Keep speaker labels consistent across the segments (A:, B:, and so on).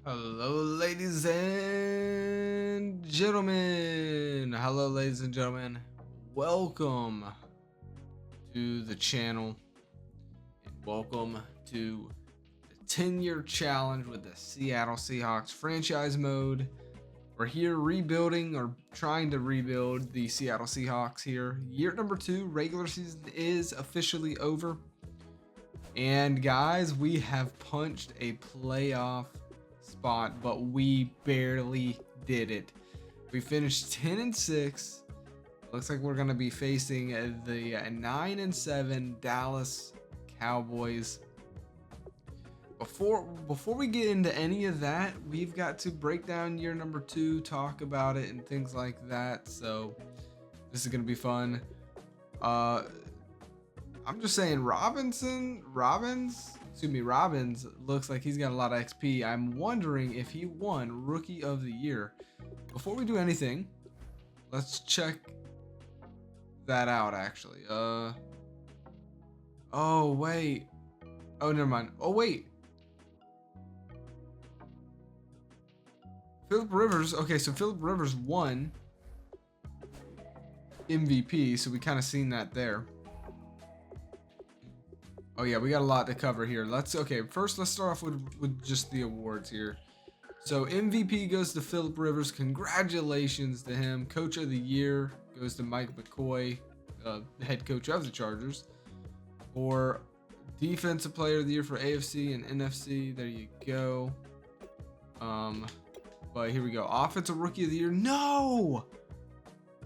A: Hello, ladies and gentlemen. Hello, ladies and gentlemen. Welcome to the channel and welcome to the 10-year challenge with the Seattle Seahawks franchise mode. We're here rebuilding or trying to rebuild the Seattle Seahawks here. Year number 2, regular season is officially over. And guys, we have punched a playoff spot, but we barely did it. We finished 10-6. Looks like we're gonna be facing the 9-7 Dallas Cowboys. Before we get into any of that, we've got to break down year number 2, talk about it, and things like that. So this is gonna be fun. I'm just saying, Robbins looks like he's got a lot of XP. I'm wondering if he won Rookie of the Year. Before we do anything, let's check that out, actually. Oh, wait. Oh, never mind. Oh, wait. Philip Rivers. Okay, so Philip Rivers won MVP, so we kind of seen that there. Oh yeah, we got a lot to cover here. First let's start off with just the awards here. So MVP goes to Philip Rivers. Congratulations to him. Coach of the Year goes to Mike McCoy, the head coach of the Chargers. For Defensive Player of the Year for AFC and NFC, there you go. But here we go. Offensive Rookie of the Year. No!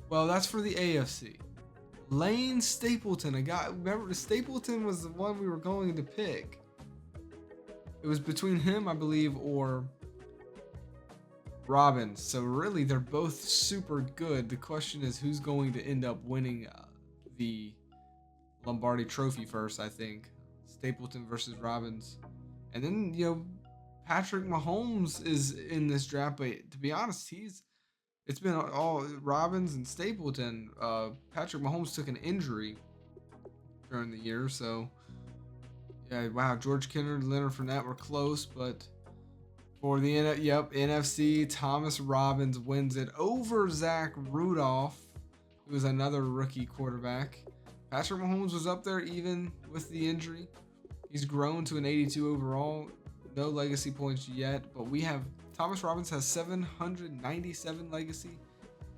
A: Well, that's for the AFC. Lane Stapleton, remember Stapleton was the one we were going to pick. It was between him, I believe, or Robbins. So really, they're both super good. The question is who's going to end up winning the Lombardi Trophy first, I think. Stapleton versus Robbins. And then, Patrick Mahomes is in this draft, but to be honest, it's been all Robbins and Stapleton. Patrick Mahomes took an injury during the year, so yeah, wow. George Kittle, Leonard Fournette were close, but for the NFC, Thomas Robbins wins it over Zach Rudolph, who was another rookie quarterback. Patrick Mahomes was up there even with the injury. He's grown to an 82 overall. No legacy points yet, but we have Thomas Robbins has 797 legacy,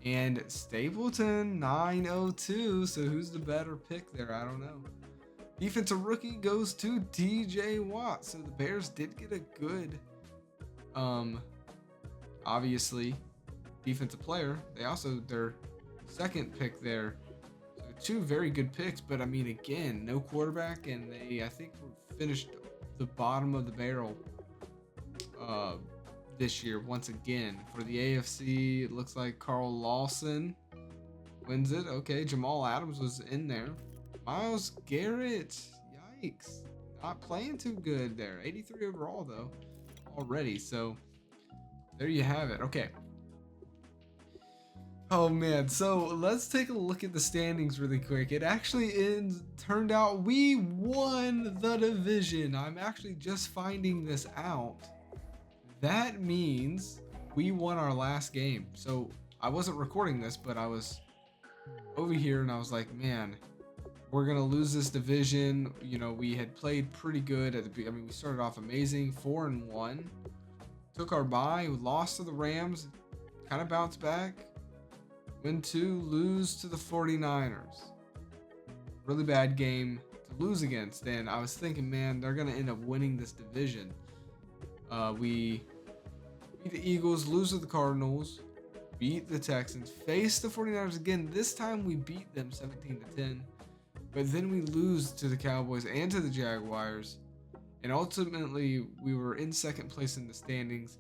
A: and Stapleton 902. So who's the better pick there? I don't know. Defensive rookie goes to DJ Watt. So the Bears did get a good, obviously, defensive player. They also their second pick there. So two very good picks, but I mean, again, no quarterback, and I think finished the bottom of the barrel. This year once again. For the AFC, it looks like Carl Lawson wins it. Okay, Jamal Adams was in there. Myles Garrett, yikes, not playing too good there. 83 overall though already, so there you have it. Okay, oh man, so let's take a look at the standings really quick. It actually turned out we won the division. I'm actually just finding this out. That means we won our last game. So I wasn't recording this, but I was over here and I was like, man, we're going to lose this division. We had played pretty good at the beginning. We started off amazing, 4-1. Took our bye, lost to the Rams, kind of bounced back. Win 2, lose to the 49ers. Really bad game to lose against. And I was thinking, man, they're going to end up winning this division. We beat the Eagles, lose to the Cardinals, beat the Texans, face the 49ers again. This time we beat them 17-10, but then we lose to the Cowboys and to the Jaguars, and ultimately we were in second place in the standings.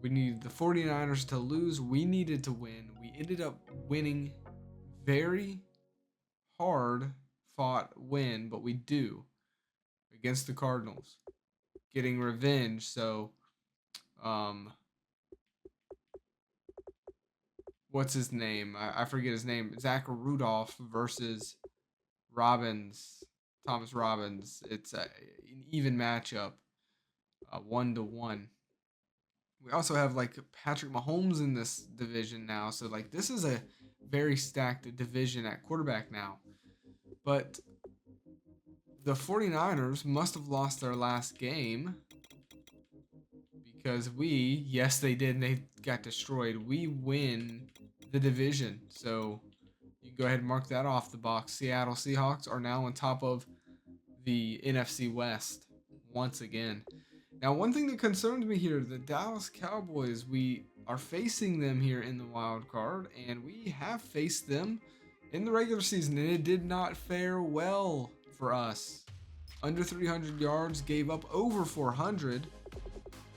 A: We needed the 49ers to lose. We needed to win. We ended up winning. Very hard fought win, but we do against the Cardinals, getting revenge. So what's his name? I forget his name. Zach Rudolph versus Thomas Robbins. It's an even matchup, 1-1. We also have like Patrick Mahomes in this division now. So like this is a very stacked division at quarterback now. But the 49ers must have lost their last game because yes, they did, and they got destroyed. We win the division. So you can go ahead and mark that off the box. Seattle Seahawks are now on top of the NFC West once again. Now, one thing that concerns me here, the Dallas Cowboys, we are facing them here in the wild card, and we have faced them in the regular season, and it did not fare well for us. Under 300 yards, gave up over 400,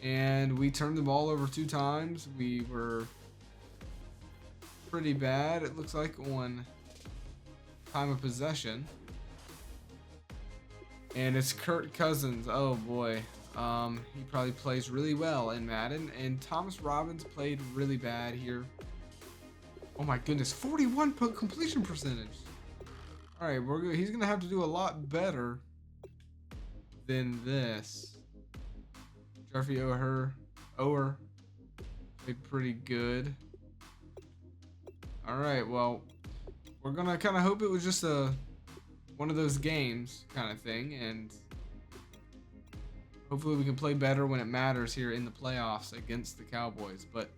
A: and we turned the ball over 2 times. We were pretty bad, it looks like, on time of possession. And it's Kirk Cousins. Oh boy. He probably plays really well in Madden. And Thomas Robbins played really bad here. Oh my goodness, 41 completion percentage. All right, he's gonna have to do a lot better than this. Jeffrey Ower played pretty good. All right, well, we're gonna kind of hope it was just one of those games kind of thing, and hopefully we can play better when it matters here in the playoffs against the Cowboys. But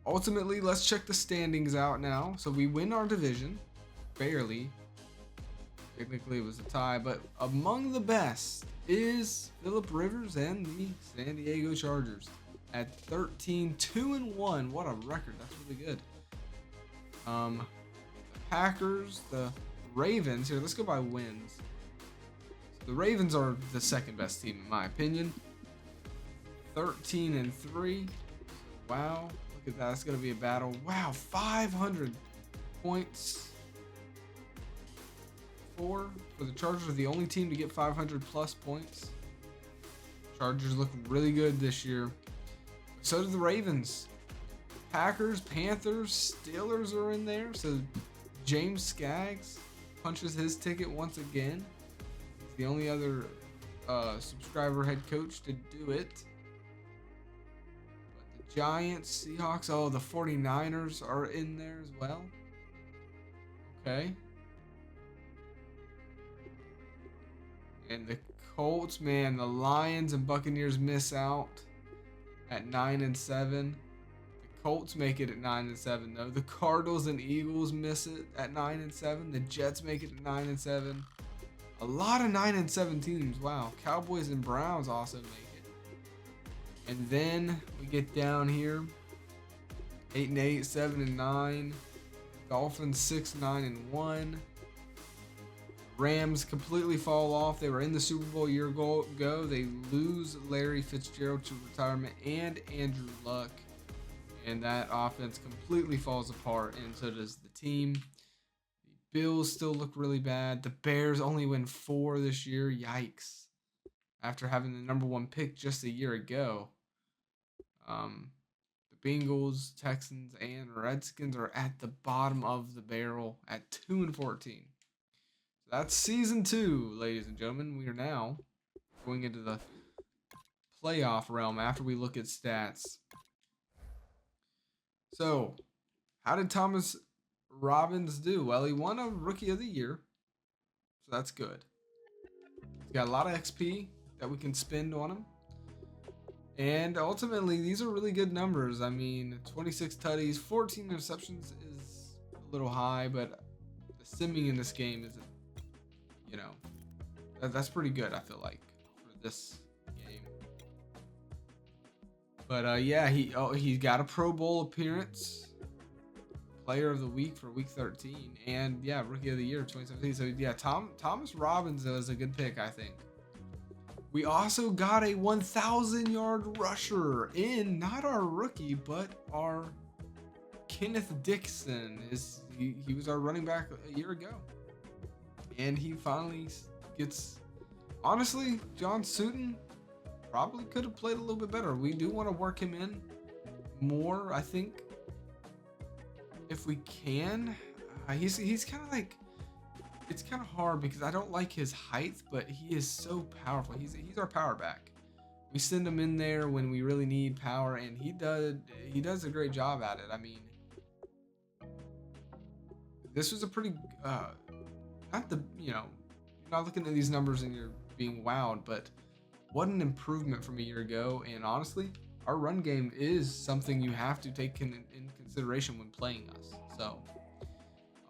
A: ultimately, let's check the standings out now. So we win our division, barely. Technically it was a tie, but among the best is Phillip Rivers and the San Diego Chargers at 13-2-1. What a record. That's really good. The Packers, the Ravens, here, let's go by wins. So the Ravens are the second best team in my opinion. 13-3. Wow, look at that. It's going to be a battle. Wow, 500 points. For the Chargers are the only team to get 500 plus points. Chargers look really good this year. So do the Ravens. Packers, Panthers, Steelers are in there. So James Skaggs punches his ticket once again. He's the only other subscriber head coach to do it. But the Giants, Seahawks, oh, the 49ers are in there as well. Okay. And the Colts, man, the Lions and Buccaneers miss out at 9-7. The Colts make it at 9-7 though. The Cardinals and Eagles miss it at 9-7. The Jets make it at 9-7. A lot of 9-7 teams. Wow. Cowboys and Browns also make it. And then we get down here. 8-8, 7-9. Dolphins 6-9-1. Rams completely fall off. They were in the Super Bowl a year ago. They lose Larry Fitzgerald to retirement and Andrew Luck. And that offense completely falls apart, and so does the team. The Bills still look really bad. The Bears only win 4 this year. Yikes. After having the #1 pick just a year ago. The Bengals, Texans, and Redskins are at the bottom of the barrel at 2-14. That's season 2, ladies and gentlemen. We are now going into the playoff realm after we look at stats. So, how did Thomas Robbins do? Well, he won a Rookie of the Year, so that's good. He's got a lot of XP that we can spend on him. And ultimately, these are really good numbers. I mean, 26 tutties, 14 interceptions is a little high, but the simming in this game is, you know, that's pretty good, I feel like, for this game. But yeah, he got a Pro Bowl appearance, Player of the Week for Week 13, and yeah, Rookie of the Year 2017. So yeah, Thomas Robbins was a good pick, I think. We also got a 1,000-yard rusher in, not our rookie, but our Kenneth Dixon. He was our running back a year ago. And he finally gets, honestly, John Sutton probably could have played a little bit better. We do want to work him in more, I think, if we can. He's kind of like, it's kind of hard because I don't like his height, but he is so powerful. He's our power back. We send him in there when we really need power, and he does a great job at it. I mean, this was a pretty not the you're not looking at these numbers and you're being wowed, but what an improvement from a year ago. And honestly, our run game is something you have to take in consideration when playing us. So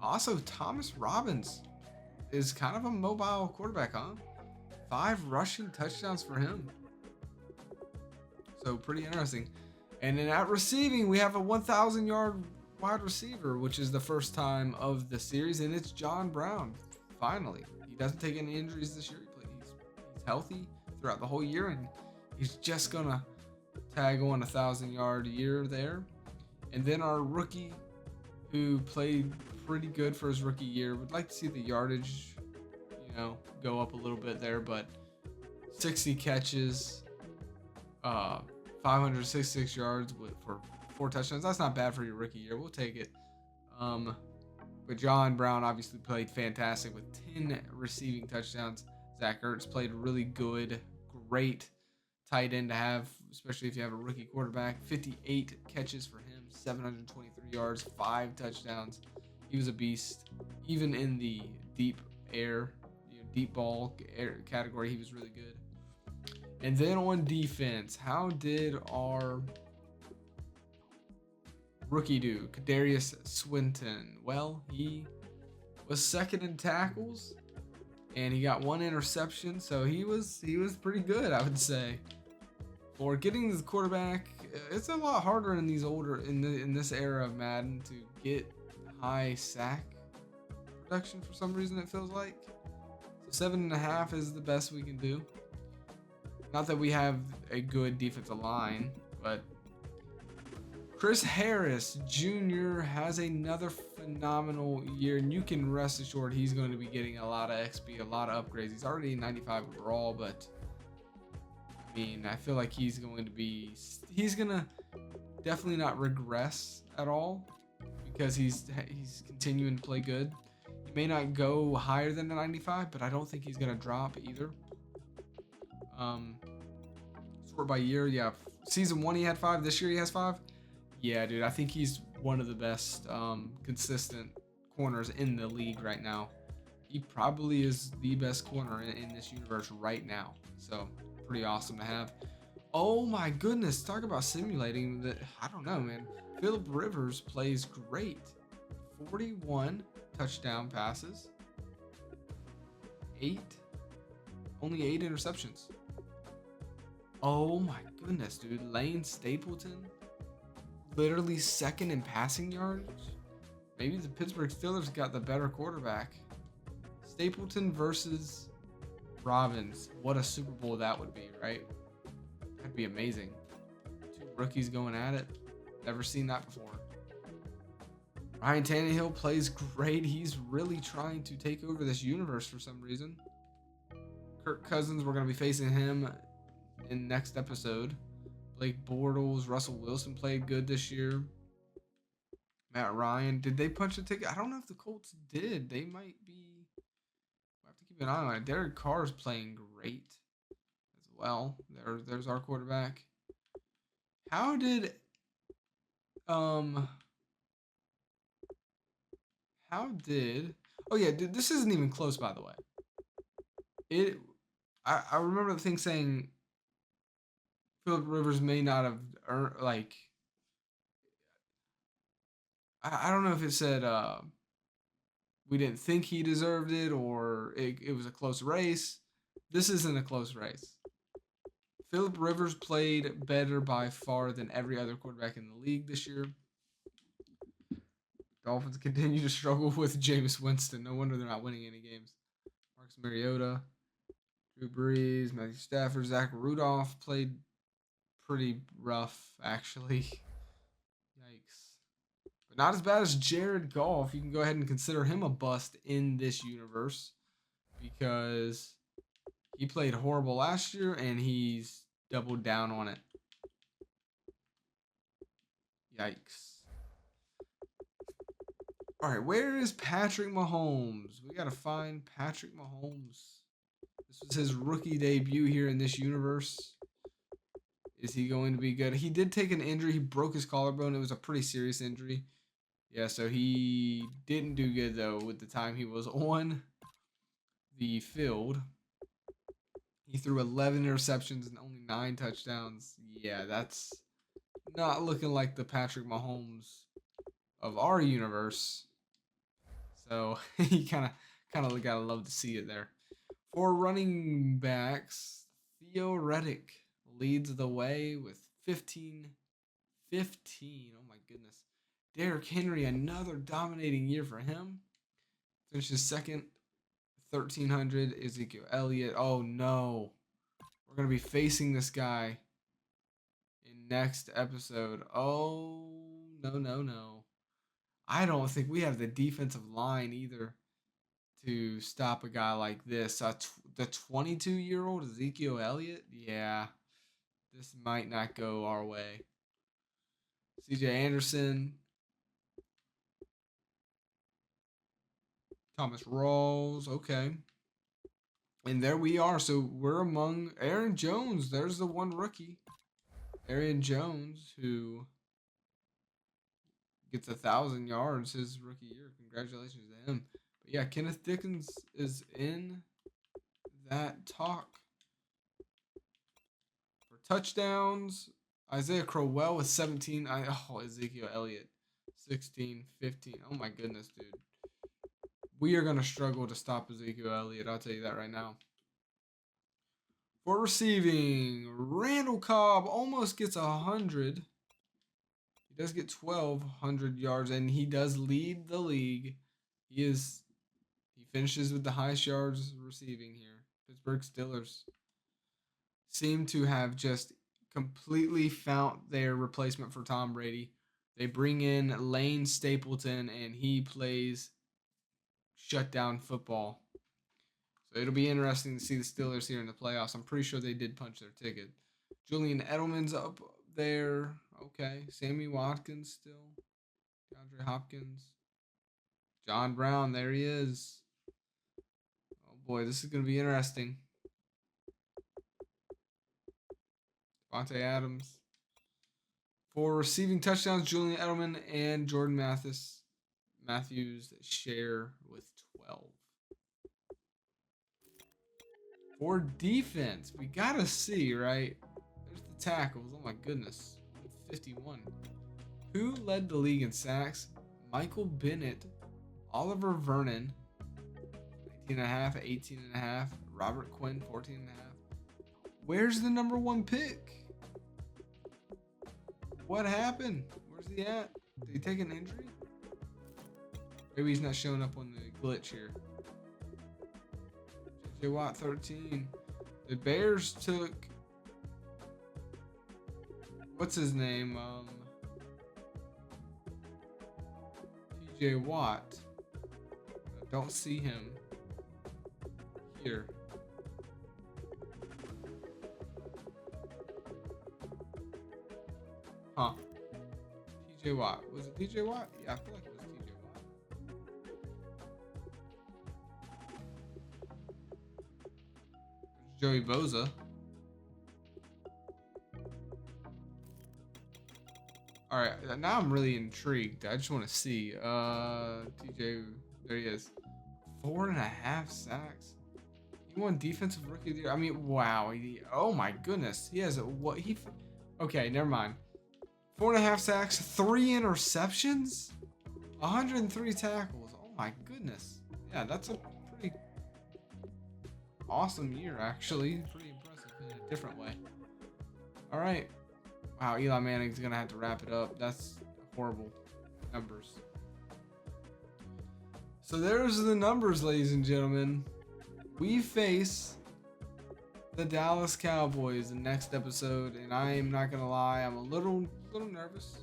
A: also Thomas Robbins is kind of a mobile quarterback, huh? 5 rushing touchdowns for him. So pretty interesting. And then at receiving, we have a 1,000-yard wide receiver, which is the first time of the series, and it's John Brown. Finally, he doesn't take any injuries this year. He's healthy throughout the whole year, and he's just gonna tag on 1,000-yard year there. And then our rookie, who played pretty good for his rookie year, would like to see the yardage, go up a little bit there, but 60 catches, 566 yards for 4 touchdowns. That's not bad for your rookie year. We'll take it. But John Brown obviously played fantastic with 10 receiving touchdowns. Zach Ertz played really good. Great tight end to have, especially if you have a rookie quarterback. 58 catches for him, 723 yards, 5 touchdowns. He was a beast. Even in the deep air, deep ball category, he was really good. And then on defense, how did our rookie do? Kadarius Swinton. Well, he was second in tackles, and he got 1 interception, so he was pretty good, I would say. For getting the quarterback, it's a lot harder in these in this era of Madden to get high sack production for some reason, it feels like. So 7.5 is the best we can do. Not that we have a good defensive line, but Chris Harris Jr. has another phenomenal year, and you can rest assured he's going to be getting a lot of XP, a lot of upgrades. He's already 95 overall, but I mean, I feel like he's going to definitely not regress at all because he's continuing to play good. He may not go higher than the 95, but I don't think he's going to drop either. Sort by year, yeah. Season 1 he had 5. This year he has 5. Yeah, dude, I think he's one of the best consistent corners in the league right now. He probably is the best corner in this universe right now. So pretty awesome to have. Oh my goodness, talk about simulating that. I don't know, man. Phillip Rivers plays great. 41 touchdown passes. Only 8 interceptions. Oh my goodness, dude. Lane Stapleton, literally second in passing yards. Maybe the Pittsburgh Steelers got the better quarterback. Stapleton versus Robbins. What a Super Bowl that would be, right? That'd be amazing. 2 rookies going at it. Never seen that before. Ryan Tannehill plays great. He's really trying to take over this universe for some reason. Kirk Cousins, we're going to be facing him in next episode. Blake Bortles, Russell Wilson played good this year. Matt Ryan, did they punch a ticket? I don't know if the Colts did. They might be. We'll have to keep an eye on it. Derek Carr is playing great as well. There's our quarterback. How did oh yeah, dude, this isn't even close, by the way. I remember the thing saying Phillip Rivers may not have earned, like, I don't know if it said we didn't think he deserved it or it was a close race. This isn't a close race. Phillip Rivers played better by far than every other quarterback in the league this year. Dolphins continue to struggle with Jameis Winston. No wonder they're not winning any games. Marcus Mariota, Drew Brees, Matthew Stafford, Zach Rudolph played pretty rough, actually. Yikes. But not as bad as Jared Goff. You can go ahead and consider him a bust in this universe because he played horrible last year and he's doubled down on it. Yikes. All right, where is Patrick Mahomes? We got to find Patrick Mahomes. This was his rookie debut here in this universe. Is he going to be good? He did take an injury. He broke his collarbone. It was a pretty serious injury. Yeah, so he didn't do good, though, with the time he was on the field. He threw 11 interceptions and only 9 touchdowns. Yeah, that's not looking like the Patrick Mahomes of our universe. So he kind of gotta love to see it there. For running backs, Theo Reddick leads the way with 15. Oh my goodness. Derrick Henry, another dominating year for him. Finishes second, 1,300. Ezekiel Elliott. Oh no. We're going to be facing this guy in next episode. Oh, no. I don't think we have the defensive line either to stop a guy like this. The 22-year-old Ezekiel Elliott? Yeah, this might not go our way. CJ Anderson. Thomas Rawls. Okay. And there we are. So we're among Aaron Jones. There's the one rookie. Aaron Jones, who gets 1,000 yards his rookie year. Congratulations to him. But yeah, Kenneth Dickens is in that talk. For touchdowns, Isaiah Crowell with 17. Ezekiel Elliott, 16, 15. Oh my goodness, dude. We are going to struggle to stop Ezekiel Elliott. I'll tell you that right now. For receiving, Randall Cobb almost gets 100. He does get 1,200 yards, and he does lead the league. He finishes with the highest yards receiving here. Pittsburgh Steelers seem to have just completely found their replacement for Tom Brady. They bring in Lane Stapleton, and he plays shutdown football. So it'll be interesting to see the Steelers here in the playoffs. I'm pretty sure they did punch their ticket. Julian Edelman's up there. Okay. Sammy Watkins still. DeAndre Hopkins. John Brown. There he is. Oh boy, this is going to be interesting. Devontae Adams. For receiving touchdowns, Julian Edelman and Jordan Matthews share with 12. For defense, we got to see, right? There's the tackles. Oh my goodness. 51. Who led the league in sacks? Michael Bennett, Oliver Vernon, 19.5, 18.5. Robert Quinn, 14.5. Where's the number 1 pick? What happened? Where's he at? Did he take an injury? Maybe he's not showing up on the glitch here. J.J. Watt, 13. The Bears took... What's his name? T.J. Watt. I don't see him here. Huh. TJ Watt. Was it TJ Watt? Yeah, I feel like it was TJ Watt. Joey Boza. Alright, now I'm really intrigued. I just want to see. TJ, there he is. 4.5 sacks. He won defensive rookie of the year. I mean, wow. Oh my goodness. He has okay, never mind. 4.5 sacks, 3 interceptions, 103 tackles. Oh my goodness. Yeah, that's a pretty awesome year, actually. Pretty impressive in a different way. All right. Wow, Eli Manning's going to have to wrap it up. That's horrible numbers. So there's the numbers, ladies and gentlemen. We face the Dallas Cowboys in next episode, and I am not going to lie, I'm a little nervous.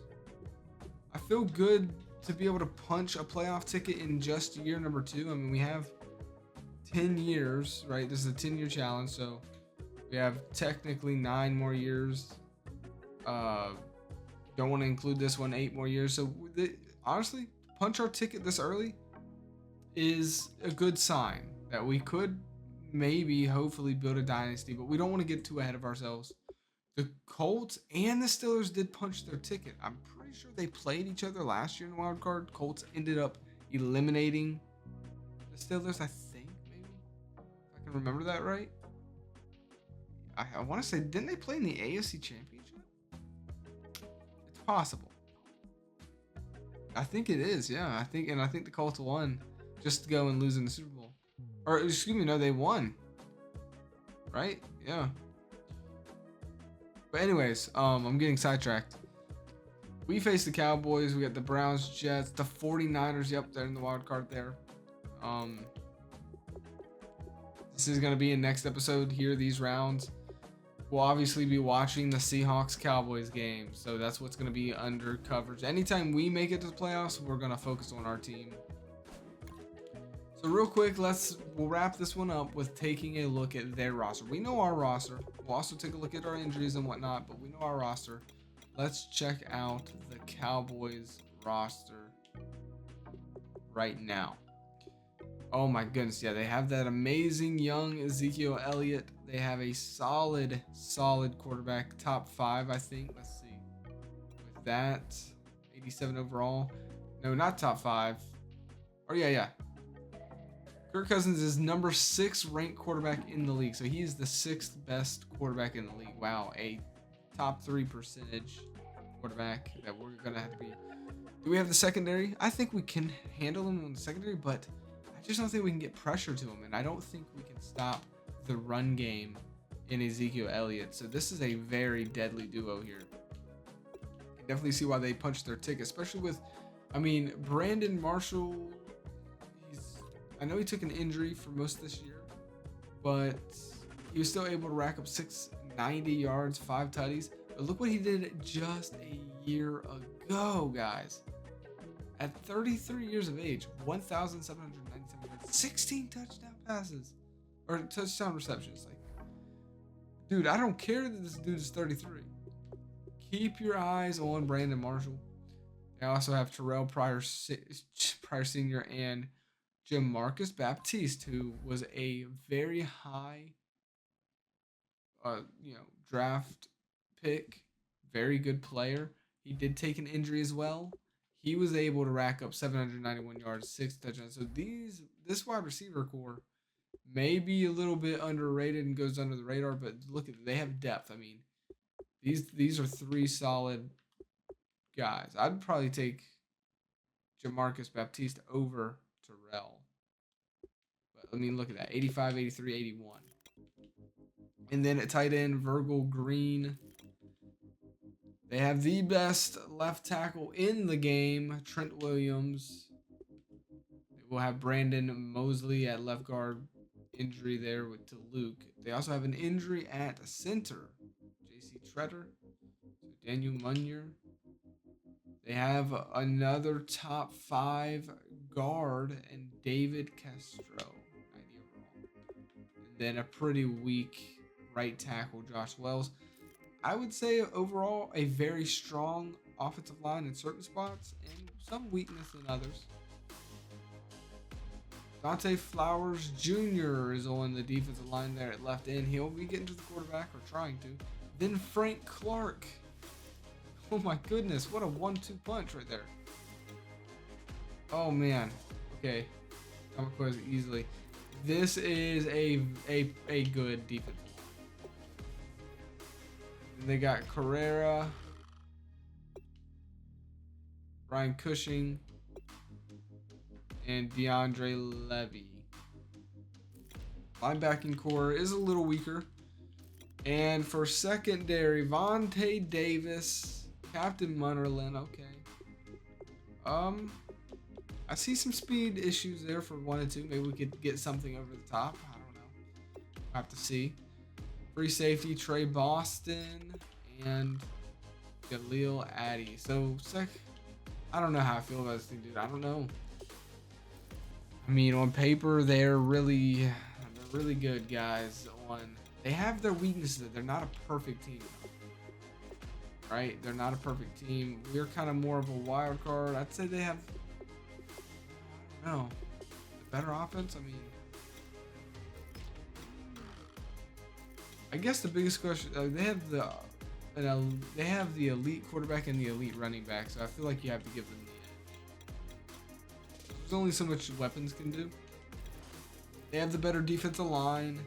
A: I feel good to be able to punch a playoff ticket in just year number 2. I mean, we have 10 years, right? This is a 10-year challenge, so we have technically 9 more years. Don't want to include this one, 8 more years. So honestly, punch our ticket this early is a good sign that we could maybe hopefully build a dynasty, but we don't want to get too ahead of ourselves. The Colts and the Steelers did punch their ticket. I'm pretty sure they played each other last year in the wild card. Colts ended up eliminating the Steelers, I think, maybe. If I can remember that right. I want to say, didn't they play in the AFC Championship? It's possible. I think it is, yeah. I think the Colts won just to go and lose in the Super Bowl. Or excuse me, no, they won. Right? Yeah. But anyways, I'm getting sidetracked. We face the Cowboys. We got the Browns, Jets, the 49ers. Yep, they're in the wild card there. This is gonna be in next episode here. These rounds. We'll obviously be watching the Seahawks Cowboys game, so that's what's gonna be under coverage. Anytime we make it to the playoffs, we're gonna focus on our team. So real quick, we'll wrap this one up with taking a look at their roster. We know our roster. We'll also take a look at our injuries and whatnot, but we know our roster. Let's check out the Cowboys roster right now. Oh my goodness, yeah, they have that amazing young Ezekiel Elliott. They have a solid quarterback, top 5, I think. Let's see. With that, 87 overall. No, not top 5. Oh yeah. Kirk Cousins is number 6 ranked quarterback in the league. So he is the 6th best quarterback in the league. Wow, a top 3 percentage quarterback that we're going to have to be. Do we have the secondary? I think we can handle him in the secondary, but I just don't think we can get pressure to him. And I don't think we can stop the run game in Ezekiel Elliott. So this is a very deadly duo here. I can definitely see why they punched their ticket, especially with, Brandon Marshall. I know he took an injury for most of this year, but he was still able to rack up 690 yards, 5 tutties. But look what he did just a year ago, guys. At 33 years of age, 1,797 yards, 16 touchdown passes, or touchdown receptions. Like, dude, I don't care that this dude is 33. Keep your eyes on Brandon Marshall. They also have Terrell Pryor Sr. and Jamarcus Baptiste, who was a very high, draft pick, very good player. He did take an injury as well. He was able to rack up 791 yards, 6 touchdowns. So this wide receiver core may be a little bit underrated and goes under the radar, but look at, they have depth. These are 3 solid guys. I'd probably take Jamarcus Baptiste over Terrell. But look at that. 85, 83, 81. And then at tight end, Virgil Green. They have the best left tackle in the game, Trent Williams. They will have Brandon Mosley at left guard. Injury there to Luke. They also have an injury at center, J.C. Treader, Daniel Munyer. They have another top 5 guard and David Castro, 90 overall. And then a pretty weak right tackle, Josh Wells. I would say overall a very strong offensive line in certain spots and some weakness in others. Dante Flowers Jr. is on the defensive line there at left end. He'll be getting to the quarterback, or trying to. Then Frank Clark. Oh my goodness, what a 1-2 punch right there. Oh man. Okay. I'm gonna close it easily. This is a good defensive line. And they got Carrera, Brian Cushing, and DeAndre Levy. Linebacking core is a little weaker. And for secondary, Vontae Davis, Captain Munnerlin. Okay. I see some speed issues there for 1 and 2. Maybe we could get something over the top. I don't know. We'll have to see. Free safety, Trey Boston and Khalil Addy. So, I don't know how I feel about this thing, dude. I don't know. On paper, they're really good, guys. They have their weaknesses. They're not a perfect team, right? They're not a perfect team. We're kind of more of a wild card. I'd say they have, I don't know, the better offense. I guess the biggest question, they have the they have the elite quarterback and the elite running back, so I feel like you have to give them the edge. There's only so much weapons can do. They have the better defensive line.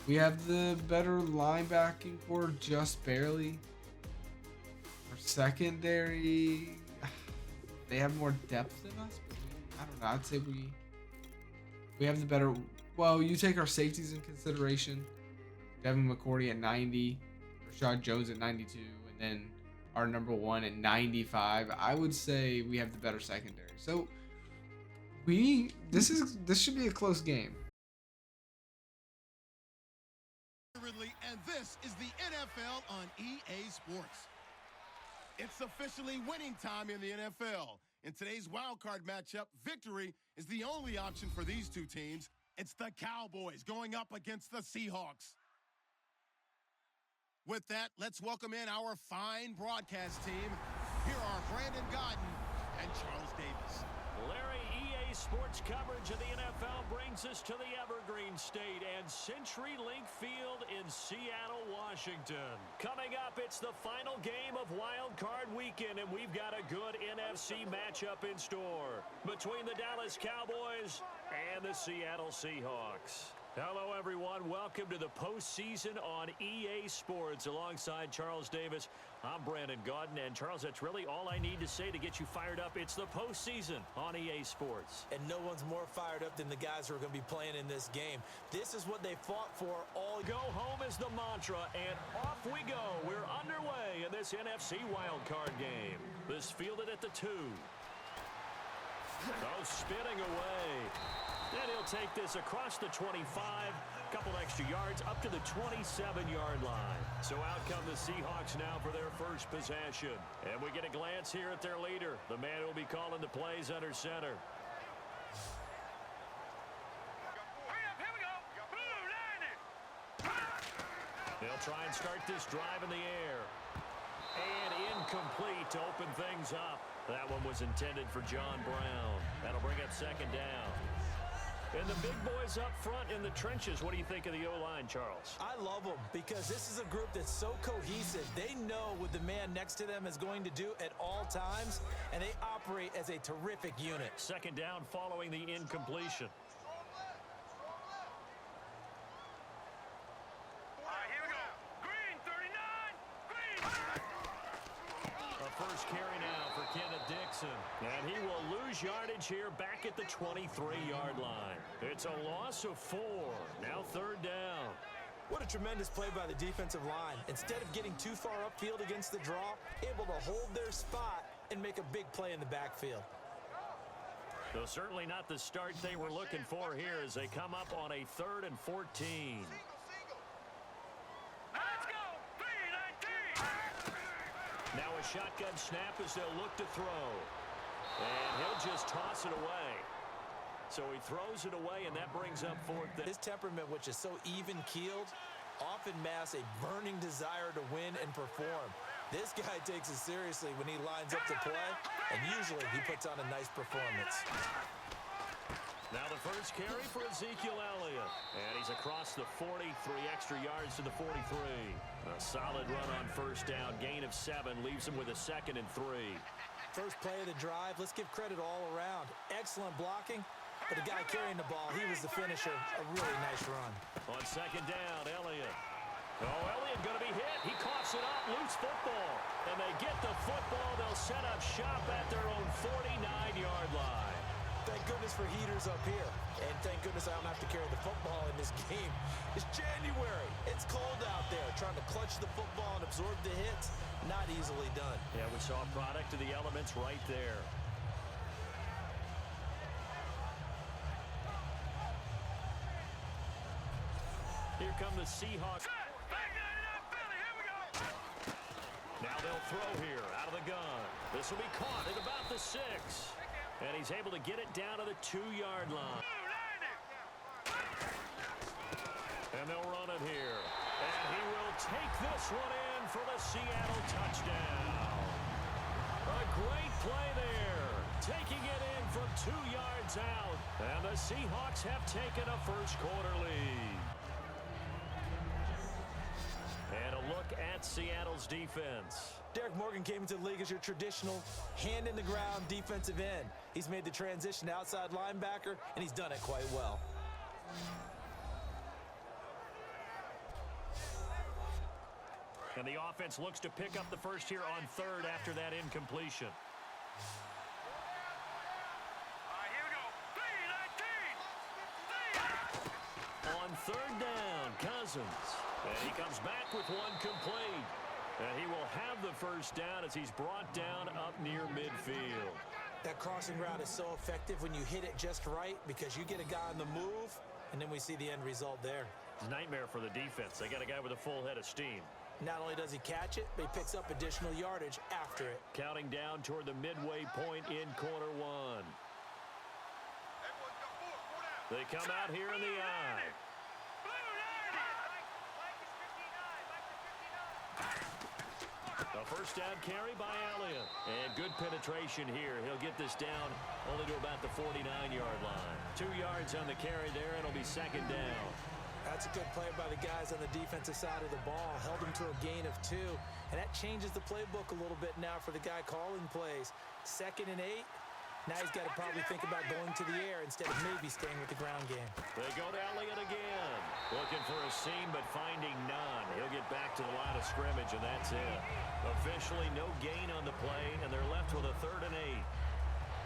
A: We have the better linebacking core, just barely. Our secondary, they have more depth than us, but I don't know. I'd say we have the better. Well, you take our safeties in consideration. Devin McCourty at 90, Rashad Jones at 92, and then our number one at 95. I would say we have the better secondary. So this should be a close game.
B: And this is the NFL on EA Sports. It's officially winning time in the NFL. In today's wildcard matchup, victory is the only option for these two teams. It's the Cowboys going up against the Seahawks. With that, let's welcome in our fine broadcast team. Here are Brandon Godden and Charles Davis.
C: Larry, EA Sports coverage of the NFL brings us to the Evergreen State and CenturyLink Field in Seattle, Washington. Coming up, it's the final game of Wild Card Weekend, and we've got a good NFC matchup in store between the Dallas Cowboys and the Seattle Seahawks. Hello, everyone. Welcome to the postseason on EA Sports. Alongside Charles Davis, I'm Brandon Godden. And, Charles, that's really all I need to say to get you fired up. It's the postseason on EA Sports.
D: And no one's more fired up than the guys who are going to be playing in this game. This is what they fought for all.
C: Go home is the mantra, and off we go. We're underway in this NFC wildcard game. This fielded at the 2. Oh, spinning away. And he'll take this across the 25, couple extra yards up to the 27-yard line. So out come the Seahawks now for their first possession. And we get a glance here at their leader, the man who will be calling the plays under center. They'll try and start this drive in the air. And incomplete to open things up. That one was intended for John Brown. That'll bring up second down. And the big boys up front in the trenches. What do you think of the O-line, Charles?
D: I love them because this is a group that's so cohesive. They know what the man next to them is going to do at all times, and they operate as a terrific unit.
C: Second down following the incompletion. First carry now for Kenneth Dixon. And he will lose yardage here back at the 23-yard line. It's a loss of 4. Now third down.
D: What a tremendous play by the defensive line. Instead of getting too far upfield against the draw, able to hold their spot and make a big play in the backfield.
C: So certainly not the start they were looking for here as they come up on a 3rd and 14. Now a shotgun snap as they'll look to throw. And he'll just toss it away. So he throws it away, and that brings up 4th.
D: His temperament, which is so even-keeled, often masks a burning desire to win and perform. This guy takes it seriously when he lines up to play, and usually he puts on a nice performance.
C: Now the first carry for Ezekiel Elliott. And he's across the 40, 3 extra yards to the 43. A solid run on first down. Gain of 7 leaves him with a 2nd and 3.
D: First play of the drive. Let's give credit all around. Excellent blocking. But the guy carrying the ball, he was the finisher. A really nice run.
C: On second down, Elliott. Oh, Elliott going to be hit. He coughs it up. Loose football. And they get the football. They'll set up shop at their own 49-yard line.
D: Thank goodness for heaters up here. And thank goodness I don't have to carry the football in this game. It's January. It's cold out there. Trying to clutch the football and absorb the hits, not easily done.
C: Yeah, we saw a product of the elements right there. Here come the Seahawks. Now they'll throw here out of the gun. This will be caught at about the 6. And he's able to get it down to the 2-yard line. And they'll run it here. And he will take this one in for the Seattle touchdown. A great play there. Taking it in from 2 yards out. And the Seahawks have taken a first quarter lead. And a look at Seattle's defense.
D: Derek Morgan came into the league as your traditional hand-in-the-ground defensive end. He's made the transition to outside linebacker, and he's done it quite well.
C: And the offense looks to pick up the first here on third after that incompletion.
E: Here we go.
C: On third down, Cousins. And he comes back with one complete. And he will have the first down as he's brought down up near midfield.
D: That crossing route is so effective when you hit it just right because you get a guy on the move, and then we see the end result there.
C: It's a nightmare for the defense. They got a guy with a full head of steam.
D: Not only does he catch it, but he picks up additional yardage after it.
C: Counting down toward the midway point in quarter one. They come out here in the eye. A first down carry by Elliott. And good penetration here. He'll get this down only to about the 49-yard line. 2 yards on the carry there. It'll be second down.
D: That's a good play by the guys on the defensive side of the ball. Held him to a gain of 2. And that changes the playbook a little bit now for the guy calling plays. 2nd and 8. Now he's got to probably think about going to the air instead of maybe staying with the ground game.
C: They go to Elliott again. Looking for a seam, but finding none. He'll get back to the line of scrimmage, and that's it. Officially no gain on the play, and they're left with a 3rd and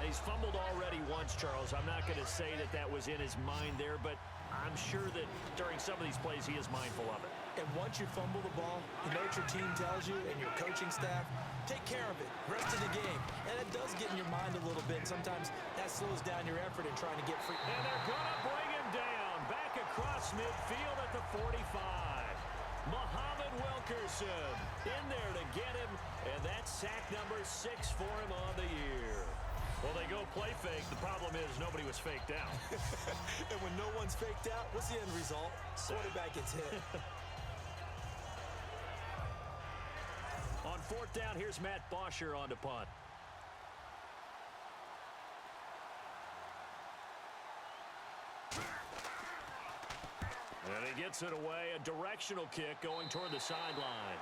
C: 8. He's fumbled already once, Charles. I'm not going to say that that was in his mind there, but I'm sure that during some of these plays he is mindful of it.
D: And once you fumble the ball, you know what your team tells you and your coaching staff, take care of it, rest of the game. And it does get in your mind a little bit. Sometimes that slows down your effort in trying to get free.
C: And they're going to bring him down back across midfield at the 45. Muhammad Wilkerson in there to get him, and that's sack number 6 for him on the year. Well, they go play fake. The problem is nobody was faked out.
D: And when no one's faked out, what's the end result? Quarterback gets hit.
C: On 4th down, here's Matt Bosher on the punt. And he gets it away, a directional kick going toward the sideline.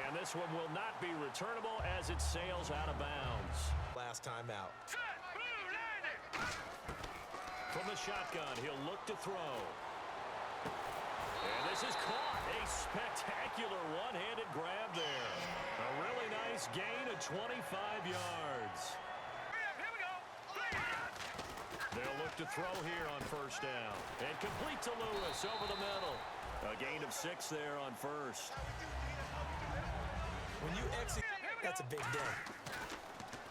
C: And this one will not be returnable as it sails out of bounds.
D: Last time out.
C: From the shotgun, he'll look to throw. And this is caught. A spectacular one-handed grab there. A really nice gain of 25 yards. They'll look to throw here on first down. And complete to Lewis over the middle. A gain of 6 there on first.
D: When you execute, that's a big day.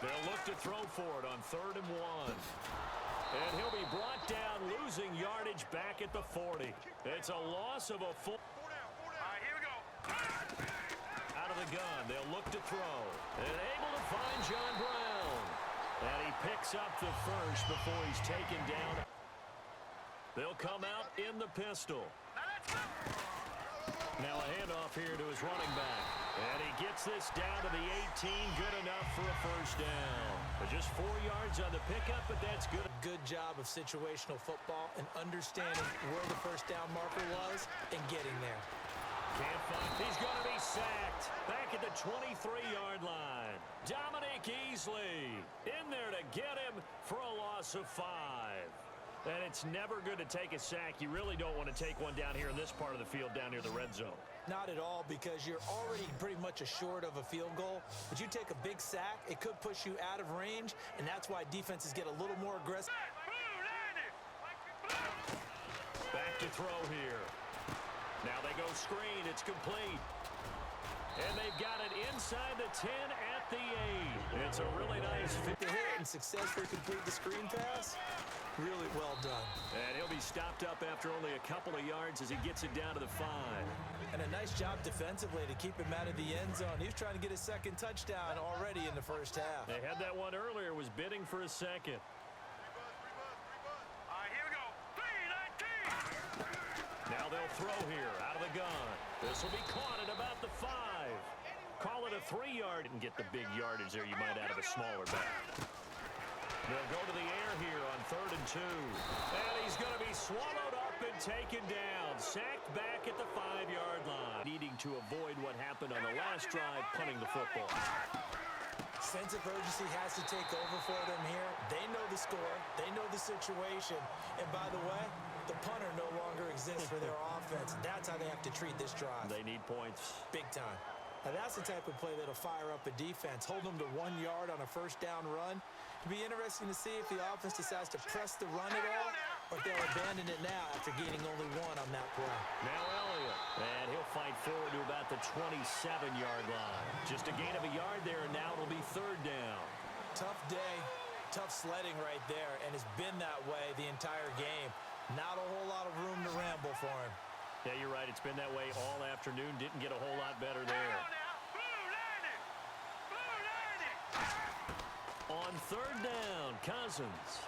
C: They'll look to throw for it on 3rd and 1. And he'll be brought down, losing yardage back at the 40. It's a loss of a full.
E: Here we go.
C: Out of the gun, they'll look to throw. And able to find John Brown. And he picks up the first before he's taken down. They'll come out in the pistol. Now a handoff here to his running back. And he gets this down to the 18. Good enough for a first down. But just 4 yards on the pickup, but that's good.
D: Good job of situational football and understanding where the first down marker was and getting there.
C: Can't find. He's going to be sacked. Back at the 23-yard line. Dominic Easley in there to get him for a loss of 5. And it's never good to take a sack. You really don't want to take one down here in this part of the field, down near the red zone.
D: Not at all, because you're already pretty much assured of a field goal. But you take a big sack, it could push you out of range, and that's why defenses get a little more aggressive.
C: Back to throw here. Now they go screen. It's complete. And they've got it inside the 10 at the 8. It's a really nice fit.
D: To hit and successfully complete the screen pass. Really well done.
C: And he'll be stopped up after only a couple of yards as he gets it down to the 5.
D: And a nice job defensively to keep him out of the end zone. He was trying to get his 2nd touchdown already in the first half.
C: They had that one earlier, was bidding for a 2nd.
E: Here we go. 3-19.
C: Now they'll throw here out of the gun. This will be caught at about the 5. Call it a 3-yard and get the big yardage there you might out of a smaller back. They'll go to the air here on 3rd and 2. And he's going to be swallowed up in taken down, sacked back at the 5-yard line. Needing to avoid what happened on the last drive, punting the football.
D: Sense of urgency has to take over for them here. They know the score. They know the situation. And by the way, the punter no longer exists for their offense. That's how they have to treat this drive.
C: They need points.
D: Big time. Now, that's the type of play that'll fire up a defense. Hold them to 1 yard on a first down run. It'll be interesting to see if the offense decides to press the run at all, or if they'll abandon it now after gaining only 1 on that play.
C: Now Elliott, and he'll fight forward to about the 27-yard line. Just a gain of a yard there, and now it'll be 3rd down.
D: Tough day, tough sledding right there, and it's been that way the entire game. Not a whole lot of room to ramble for him.
C: Yeah, you're right. It's been that way all afternoon. Didn't get a whole lot better there. On 3rd down, Cousins.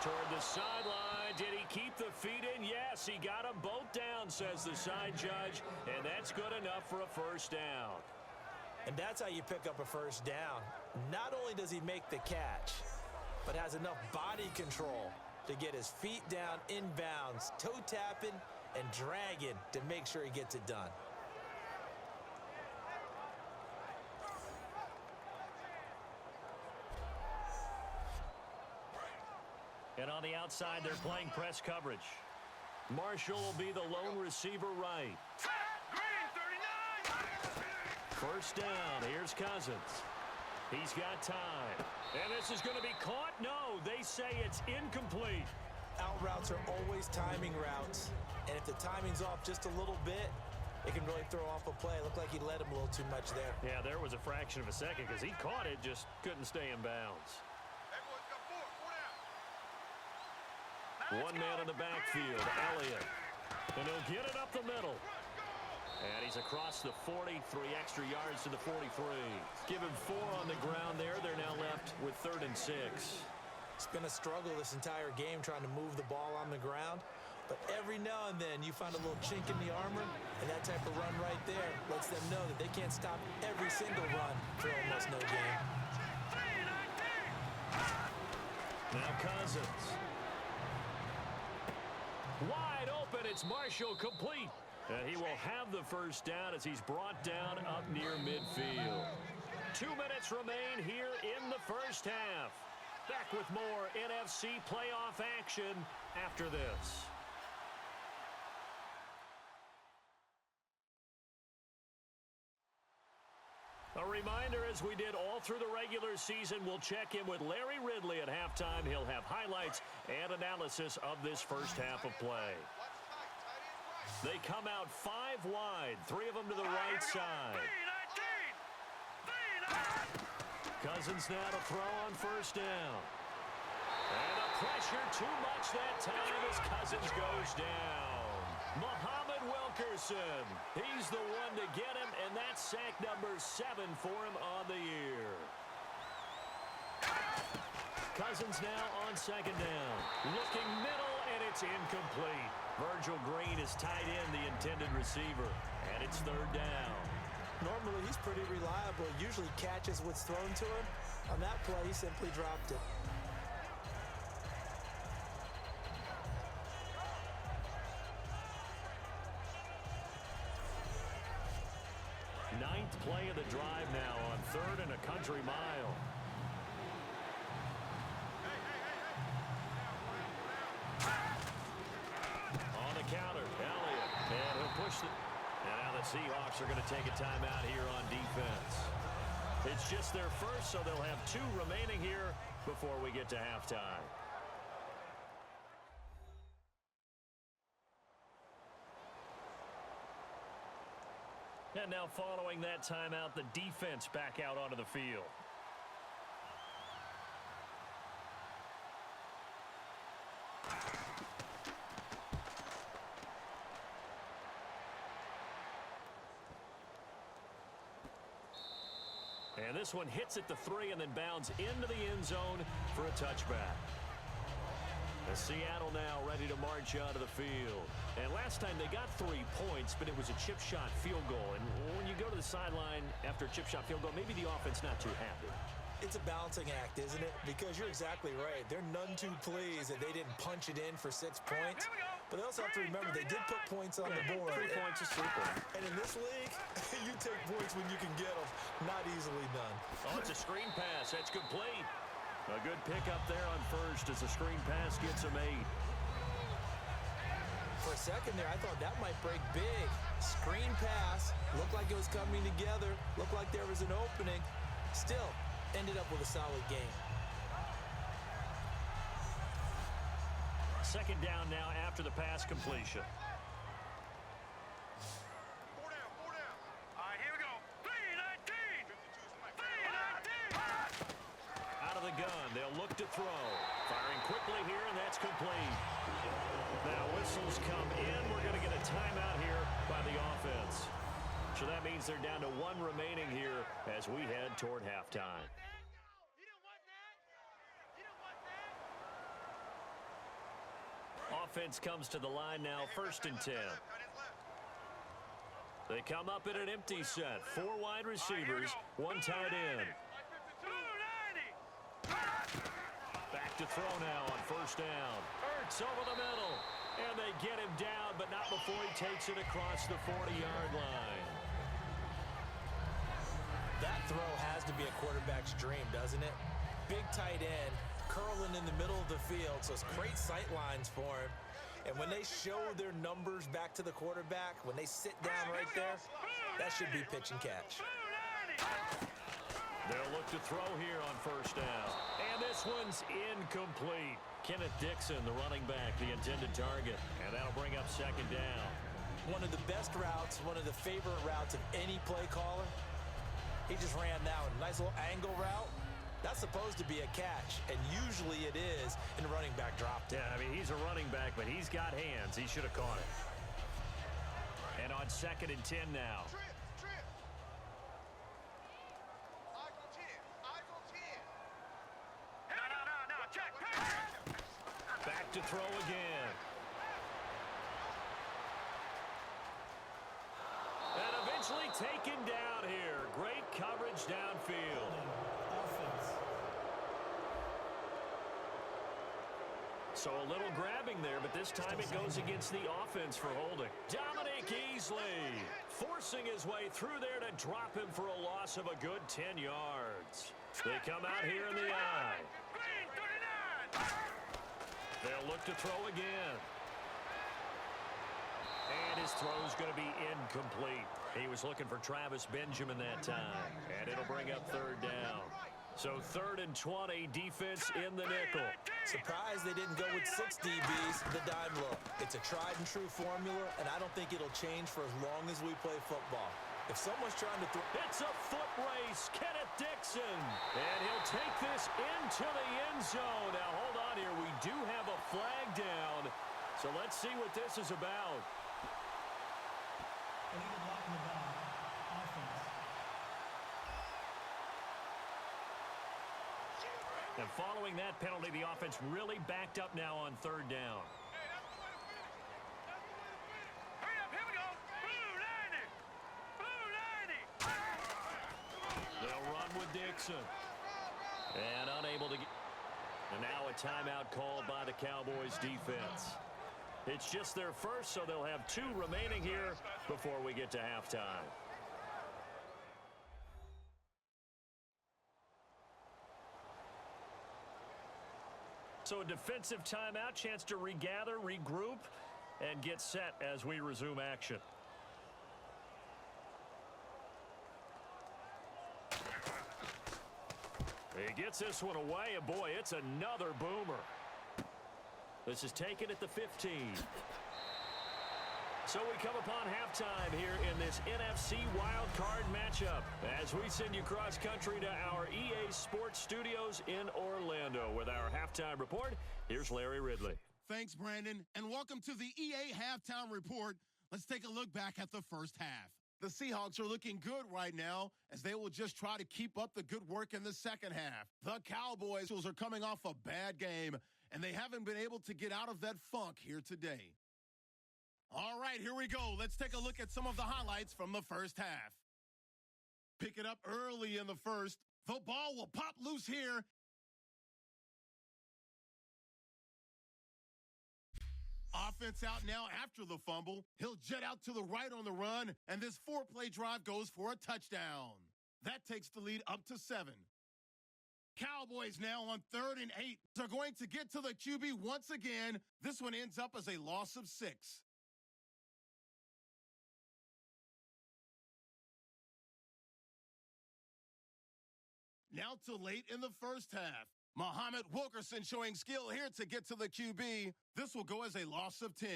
C: Toward the sideline. Did he keep the feet in? Yes, he got them both down, says the side judge. And that's good enough for a 1st down.
D: And that's how you pick up a 1st down. Not only does he make the catch, but has enough body control to get his feet down inbounds, toe tapping and dragging to make sure he gets it done.
C: And on the outside, they're playing press coverage. Marshall will be the lone receiver right. 1st down. Here's Cousins. He's got time. And this is going to be caught? No, they say it's incomplete.
D: Out routes are always timing routes. And if the timing's off just a little bit, it can really throw off a play. It looked like he led him a little too much there.
C: Yeah, there was a fraction of a second because he caught it, just couldn't stay in bounds. 1 man in the backfield, Elliott. And he'll get it up the middle. And he's across the 40, 3 extra yards to the 43. Give him 4 on the ground there. They're now left with 3rd and 6.
D: It's been a struggle this entire game trying to move the ball on the ground. But every now and then you find a little chink in the armor, and that type of run right there lets them know that they can't stop every single run for almost no gain.
C: Now Cousins. Wide open, it's Marshall complete. And he will have the 1st down as he's brought down up near midfield. 2 minutes remain here in the 1st half. Back with more NFC playoff action after this. A reminder, as we did all through the regular season, we'll check in with Larry Ridley at halftime. He'll have highlights and analysis of this 1st half of play. They come out 5 wide, 3 of them to the right side. Cousins now to throw on 1st down. And the pressure too much that time as Cousins goes down. Muhammad Wilkerson, he's the one to get him, and that's sack number 7 for him on the year. Cousins now on 2nd down. Looking middle, and it's incomplete. Virgil Green is tied in, the intended receiver, and it's 3rd down.
D: Normally, he's pretty reliable. Usually catches what's thrown to him. On that play, he simply dropped it.
C: Ninth play of the drive now on 3rd and a country mile. On the counter, Elliott, and he'll push it. And now the Seahawks are going to take a timeout here on defense. It's just their 1st, so they'll have 2 remaining here before we get to halftime. And now following that timeout, the defense back out onto the field. And this one hits at the 3 and then bounds into the end zone for a touchback. The Seattle now ready to march onto the field. And last time they got 3 points, but it was a chip shot field goal. And when you go to the sideline after a chip shot field goal, maybe the offense not too happy.
D: It's a balancing act, isn't it? Because you're exactly right. They're none too pleased that they didn't punch it in for 6 points. But they also have to remember they did put points on the board.
C: 3 points is 3 points.
D: And in this league, you take points when you can get them. Not easily done.
C: Oh, it's a screen pass. That's complete. A good pickup there on first as the screen pass gets a 8.
D: For a second there, I thought that might break big. Screen pass. Looked like it was coming together. Looked like there was an opening. Still, ended up with a solid game.
C: Second down now after the pass completion.
E: 4 down, 4 down. All right, here we go. 3-19. 3-19.
C: Out of the gun, they'll look to throw. Firing quickly here, and that's complete. Now whistles come in. We're going to get a timeout here by the offense. So that means they're down to 1 remaining here as we head toward halftime. Offense comes to the line now, 1st and 10. They come up in an empty set. 4 wide receivers, 1 tight end. Back to throw now on 1st down. Ertz over the middle. And they get him down, but not before he takes it across the 40-yard line.
D: That throw has to be a quarterback's dream, doesn't it? Big tight end, curling in the middle of the field, so it's great sight lines for him. And when they show their numbers back to the quarterback, when they sit down right there, that should be pitch and catch.
C: They'll look to throw here on 1st down. And this one's incomplete. Kenneth Dixon, the running back, the intended target. And that'll bring up 2nd down.
D: One of the best routes, one of the favorite routes of any play caller. He just ran that one. Nice little angle route. That's supposed to be a catch, and usually it is in running back drop down.
C: Yeah, I mean, he's a running back, but he's got hands. He should have caught it. And on 2nd and 10 now.
E: Trip. Eyes on 10. Eyes on 10. No. Check.
C: Back to throw again. And eventually taken down here. Great coverage downfield. So a little grabbing there, but this time it goes against the offense for holding. Dominic Easley forcing his way through there to drop him for a loss of a good 10 yards. They come out here in the eye. They'll look to throw again. And his throw's going to be incomplete. He was looking for Travis Benjamin that time. And it'll bring up 3rd down. So 3rd and 20, defense in the nickel.
D: Surprised they didn't go with 6 DBs, the dime look. It's a tried and true formula, and I don't think it'll change for as long as we play football. If someone's trying to throw...
C: It's a foot race, Kenneth Dixon. And he'll take this into the end zone. Now, hold on here. We do have a flag down. So let's see what this is about. And following that penalty, the offense really backed up now on 3rd down.
E: Hurry up, here we go. Blue 90.
C: They'll run with Dixon. And unable to get... And now a timeout called by the Cowboys defense. It's just their first, so they'll have 2 remaining here before we get to halftime. So a defensive timeout, chance to regather, regroup, and get set as we resume action. He gets this one away, and boy, it's another boomer. This is taken at the 15. So we come upon halftime here in this NFC wildcard matchup as we send you cross-country to our EA Sports Studios in Orlando with our halftime report. Here's Larry Ridley.
B: Thanks, Brandon, and welcome to the EA Halftime Report. Let's take a look back at the first half. The Seahawks are looking good right now as they will just try to keep up the good work in the second half. The Cowboys are coming off a bad game, and they haven't been able to get out of that funk here today. All right, here we go. Let's take a look at some of the highlights from the first half. Pick it up early in the first. The ball will pop loose here. Offense out now after the fumble. He'll jet out to the right on the run, and this 4-play drive goes for a touchdown. That takes the lead up to 7. Cowboys now on 3rd and 8. They're going to get to the QB once again. This one ends up as a loss of 6. Now to late in the first half. Muhammad Wilkerson showing skill here to get to the QB. This will go as a loss of 10.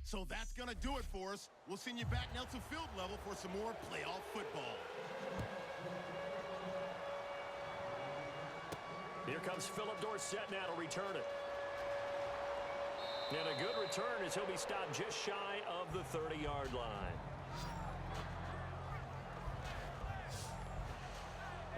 B: So that's going to do it for us. We'll send you back now to field level for some more playoff football.
C: Here comes Philip Dorsett now to return it. And a good return as he'll be stopped just shy of the 30-yard line.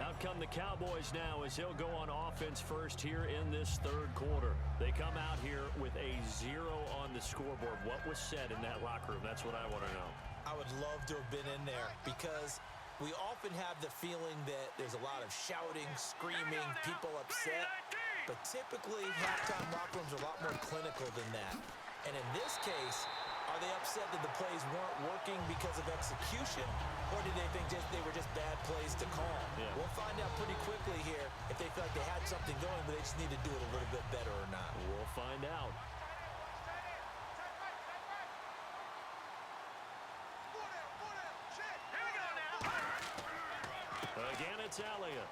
C: Out come the Cowboys now as he'll go on offense first here in this third quarter. They come out here with a 0 on the scoreboard. What was said in that locker room? That's what I want to know.
D: I would love to have been in there because we often have the feeling that there's a lot of shouting, screaming, people upset. But typically, halftime locker rooms are a lot more clinical than that. And in this case, are they upset that the plays weren't working because of execution, or did they think they were just bad plays to call?
C: Yeah.
D: We'll find out pretty quickly here if they feel like they had something going, but they just need to do it a little bit better or not.
C: We'll find out. Again, it's Elliott.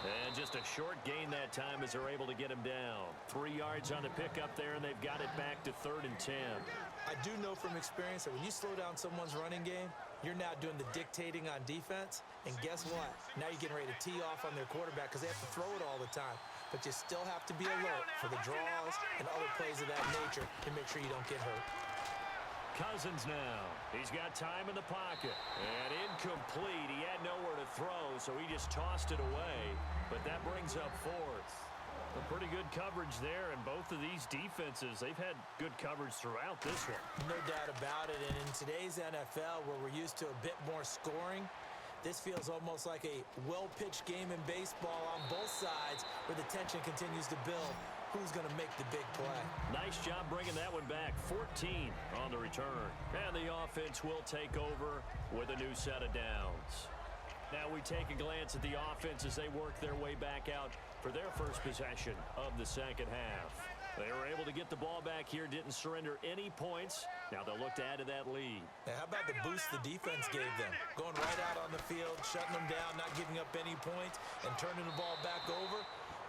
C: And just a short gain that time as they're able to get him down. 3 yards on the pickup there, and they've got it back to 3rd and 10.
D: I do know from experience that when you slow down someone's running game, you're now doing the dictating on defense. And guess what? Now you're getting ready to tee off on their quarterback because they have to throw it all the time. But you still have to be alert for the draws and other plays of that nature to make sure you don't get hurt.
C: Cousins now. He's got time in the pocket. And incomplete. He had nowhere to throw, so he just tossed it away. But that brings up 4th. A pretty good coverage there, and both of these defenses, they've had good coverage throughout this one.
D: No doubt about it. And in today's NFL, where we're used to a bit more scoring, this feels almost like a well-pitched game in baseball on both sides where the tension continues to build. Who's going to make the big play?
C: Nice job bringing that one back. 14 on the return. And the offense will take over with a new set of downs. Now we take a glance at the offense as they work their way back out for their first possession of the second half. They were able to get the ball back here, didn't surrender any points. Now they'll look to add to that lead.
D: Now, how about the boost the defense gave them? Going right out on the field, shutting them down, not giving up any points, and turning the ball back over.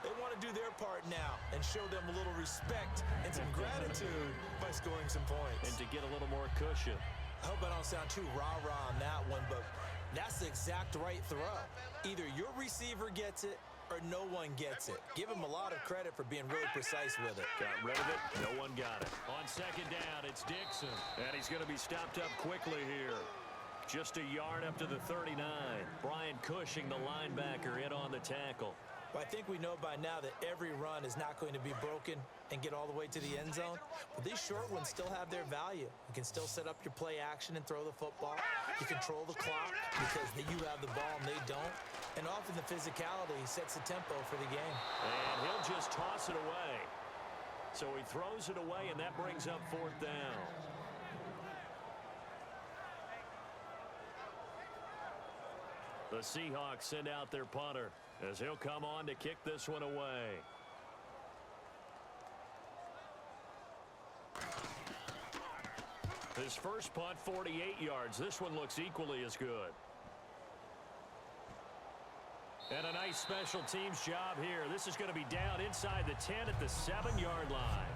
D: They want to do their part now and show them a little respect and some gratitude by scoring some points.
C: And to get a little more cushion.
D: I hope I don't sound too rah-rah on that one, but that's the exact right throw. Either your receiver gets it or no one gets it. Give him a lot of credit for being really precise with it.
C: Got rid of it. No one got it. On second down, it's Dixon. And he's going to be stopped up quickly here. Just a yard up to the 39. Brian Cushing, the linebacker, in on the tackle.
D: Well, I think we know by now that every run is not going to be broken and get all the way to the end zone. But these short ones still have their value. You can still set up your play action and throw the football. You control the clock because you have the ball and they don't. And often the physicality sets the tempo for the game.
C: And he'll just toss it away. So he throws it away, and that brings up 4th down. The Seahawks send out their punter as he'll come on to kick this one away. His first punt, 48 yards. This one looks equally as good. And a nice special teams job here. This is going to be down inside the 10 at the 7-yard line.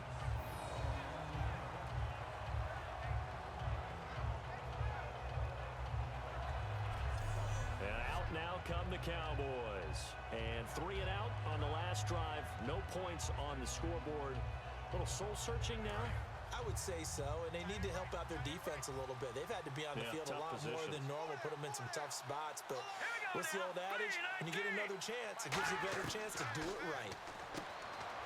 C: Now come the Cowboys. And 3 and out on the last drive. No points on the scoreboard. A little soul-searching now?
D: I would say so, and they need to help out their defense a little bit. They've had to be on the field a lot more than normal, put them in some tough spots. But what's the old adage? When you get another chance, it gives you a better chance to do it right.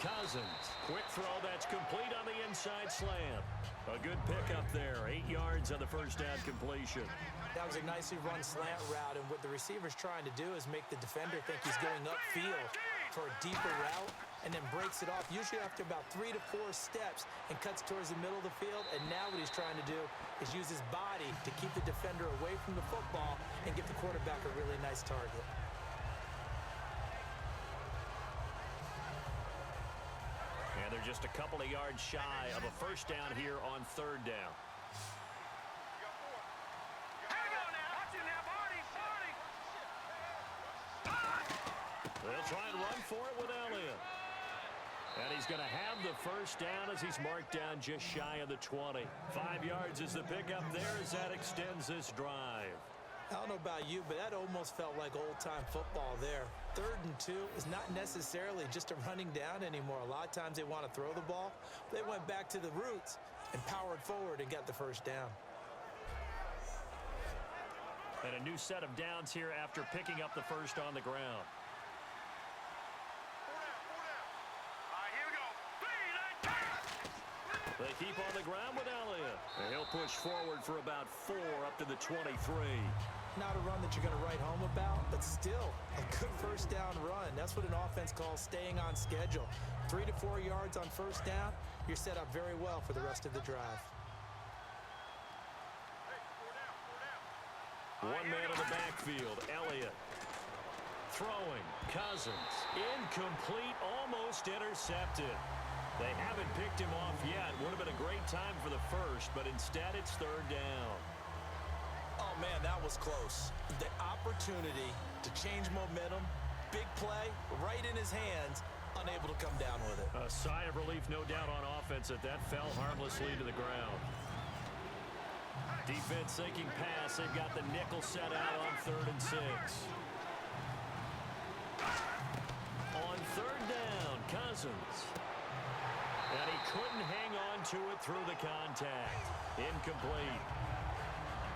C: Cousins. Quick throw that's complete on the inside slant. A good pickup there. 8 yards on the first down completion.
D: That was a nicely run slant route, and what the receiver's trying to do is make the defender think he's going upfield for a deeper route, and then breaks it off, usually after about 3 to 4 steps, and cuts towards the middle of the field. And now what he's trying to do is use his body to keep the defender away from the football and give the quarterback a really nice target.
C: And they're just a couple of yards shy of a first down here on third down. They'll try and run for it with Elliott. And he's going to have the first down as he's marked down just shy of the 20. 5 yards is the pickup there as that extends this drive.
D: I don't know about you, but that almost felt like old-time football there. 3rd and 2 is not necessarily just a running down anymore. A lot of times they want to throw the ball. They went back to the roots and powered forward and got the first down.
C: And a new set of downs here after picking up the first on the ground. They keep on the ground with Elliott. And he'll push forward for about 4 up to the 23.
D: Not a run that you're going to write home about, but still a good first down run. That's what an offense calls staying on schedule. 3 to 4 yards on first down, you're set up very well for the rest of the drive.
C: One man in the backfield, Elliott. Throwing, Cousins. Incomplete, almost intercepted. They haven't picked him off yet. Would have been a great time for the first, but instead it's third down.
D: Oh, man, that was close. The opportunity to change momentum, big play, right in his hands, unable to come down with it.
C: A sigh of relief, no doubt, on offense that fell harmlessly to the ground. Defense sinking pass. They've got the nickel set out on 3rd and 6. On third down, Cousins. And he couldn't hang on to it through the contact. Incomplete.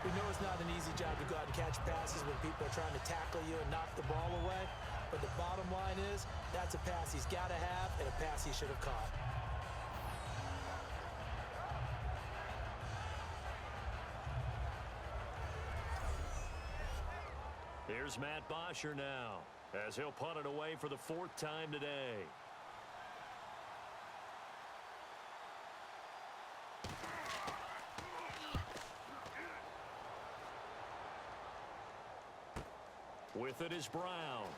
D: We know it's not an easy job to go out and catch passes when people are trying to tackle you and knock the ball away. But the bottom line is, that's a pass he's got to have and a pass he should have caught.
C: Here's Matt Bosher now, as he'll punt it away for the 4th time today. With it is Brown.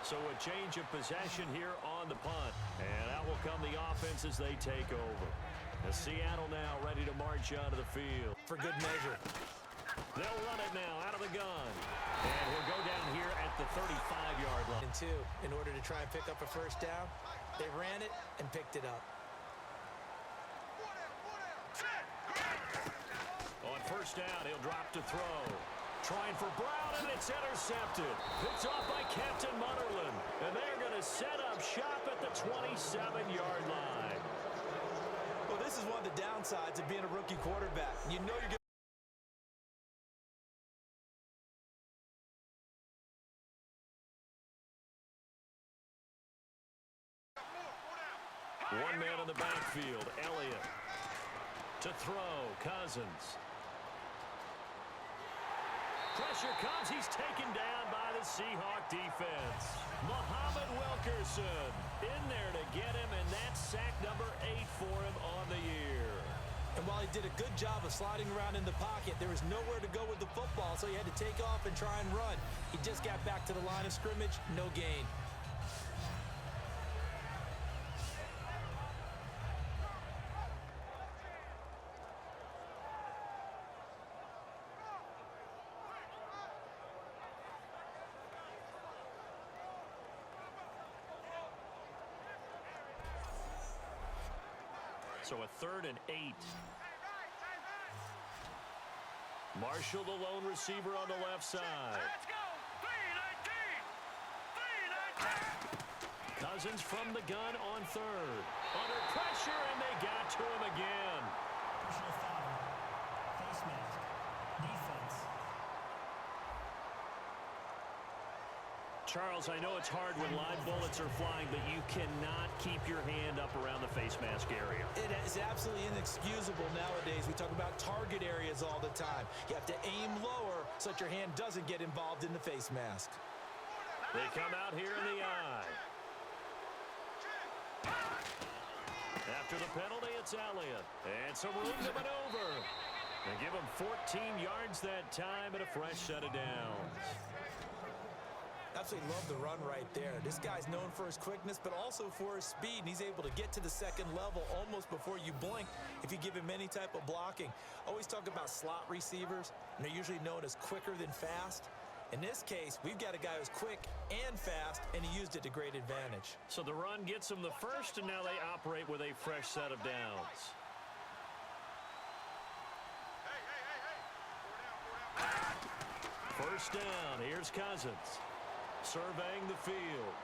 C: So a change of possession here on the punt. And out will come the offense as they take over. The Seattle now ready to march out of the field.
D: For good measure.
C: They'll run it now out of the gun. And he'll go down here at the 35-yard line.
D: And 2, in order to try and pick up a first down, they ran it and picked it up.
C: On first down, he'll drop to throw. Trying for Brown, and it's intercepted. Picked off by Captain Mutterland. And they're going to set up shop at the 27-yard line.
D: Well, this is one of the downsides of being a rookie quarterback. You know you're going
C: One man in the backfield, Elliott. To throw, Cousins. Pressure comes. He's taken down by the Seahawk defense. Muhammad Wilkerson in there to get him, and that's sack number 8 for him on the year.
D: And while he did a good job of sliding around in the pocket, there was nowhere to go with the football, so he had to take off and try and run. He just got back to the line of scrimmage, no gain.
C: So a 3rd and 8. Marshall, the lone receiver on the left side.
E: Let's go! 3-19! 3-19!
C: Cousins from the gun on 3rd. Under pressure, and they got to him again.
F: Personal foul. Face mask. Defense.
C: Charles, I know it's hard when live bullets are flying, but you cannot keep your hand up around the face mask area.
D: It is absolutely inexcusable nowadays. We talk about target areas all the time. You have to aim lower so that your hand doesn't get involved in the face mask.
C: They come out here in the eye. After the penalty, it's Elliott. And some room to maneuver. They give him 14 yards that time and a fresh set of downs.
D: Absolutely love the run right there. This guy's known for his quickness, but also for his speed. And he's able to get to the second level almost before you blink if you give him any type of blocking. Always talk about slot receivers, and they're usually known as quicker than fast. In this case, we've got a guy who's quick and fast, and he used it to great advantage.
C: So the run gets him the first, and now they operate with a fresh set of downs. First down, here's Cousins. Surveying the field.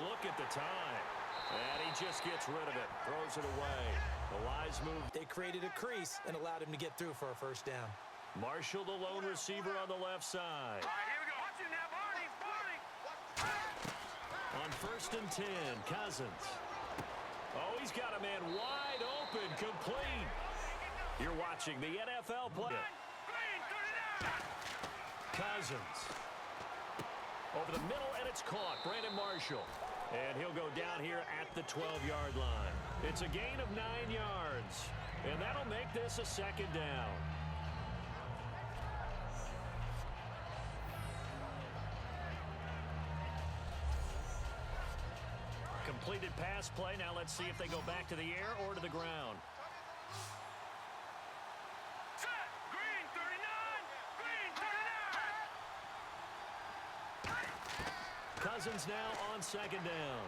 C: Look at the time. And he just gets rid of it. Throws it away. The wise move.
D: They created a crease and allowed him to get through for a first down.
C: Marshall, the lone receiver on the left side.
E: All right, here we go. Watch it now, Barney.
C: On 1st and 10, Cousins. Oh, he's got a man wide open, complete. You're watching the NFL play. Cousins. Over the middle, and it's caught. Brandon Marshall. And he'll go down here at the 12-yard line. It's a gain of 9 yards. And that'll make this a second down. Completed pass play. Now let's see if they go back to the air or to the ground.
E: Green 39. Green 39.
C: Cousins now on second down.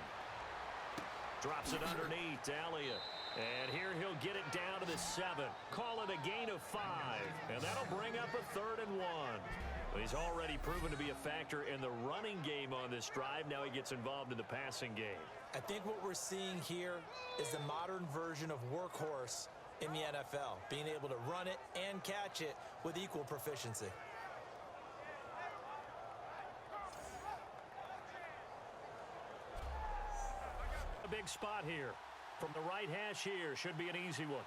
C: Drops it underneath to Elliott. And here he'll get it down to the 7. Call it a gain of 5. And that'll bring up a 3rd and 1. He's already proven to be a factor in the running game on this drive. Now he gets involved in the passing game.
D: I think what we're seeing here is the modern version of workhorse in the NFL, being able to run it and catch it with equal proficiency.
C: A big spot here. From the right hash here, should be an easy one.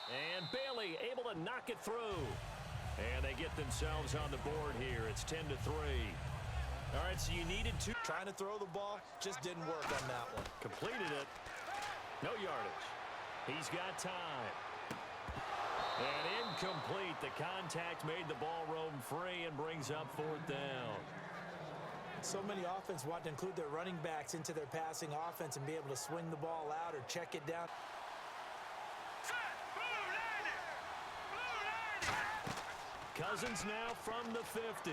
C: And Bailey able to knock it through. And they get themselves on the board here. It's 10-3. All right, so you needed to.
D: Trying to throw the ball just didn't work on that one.
C: Completed it. No yardage. He's got time. And incomplete. The contact made the ball roam free and brings up 4th down.
D: So many offenses want to include their running backs into their passing offense and be able to swing the ball out or check it down.
C: Cousins now from the 50.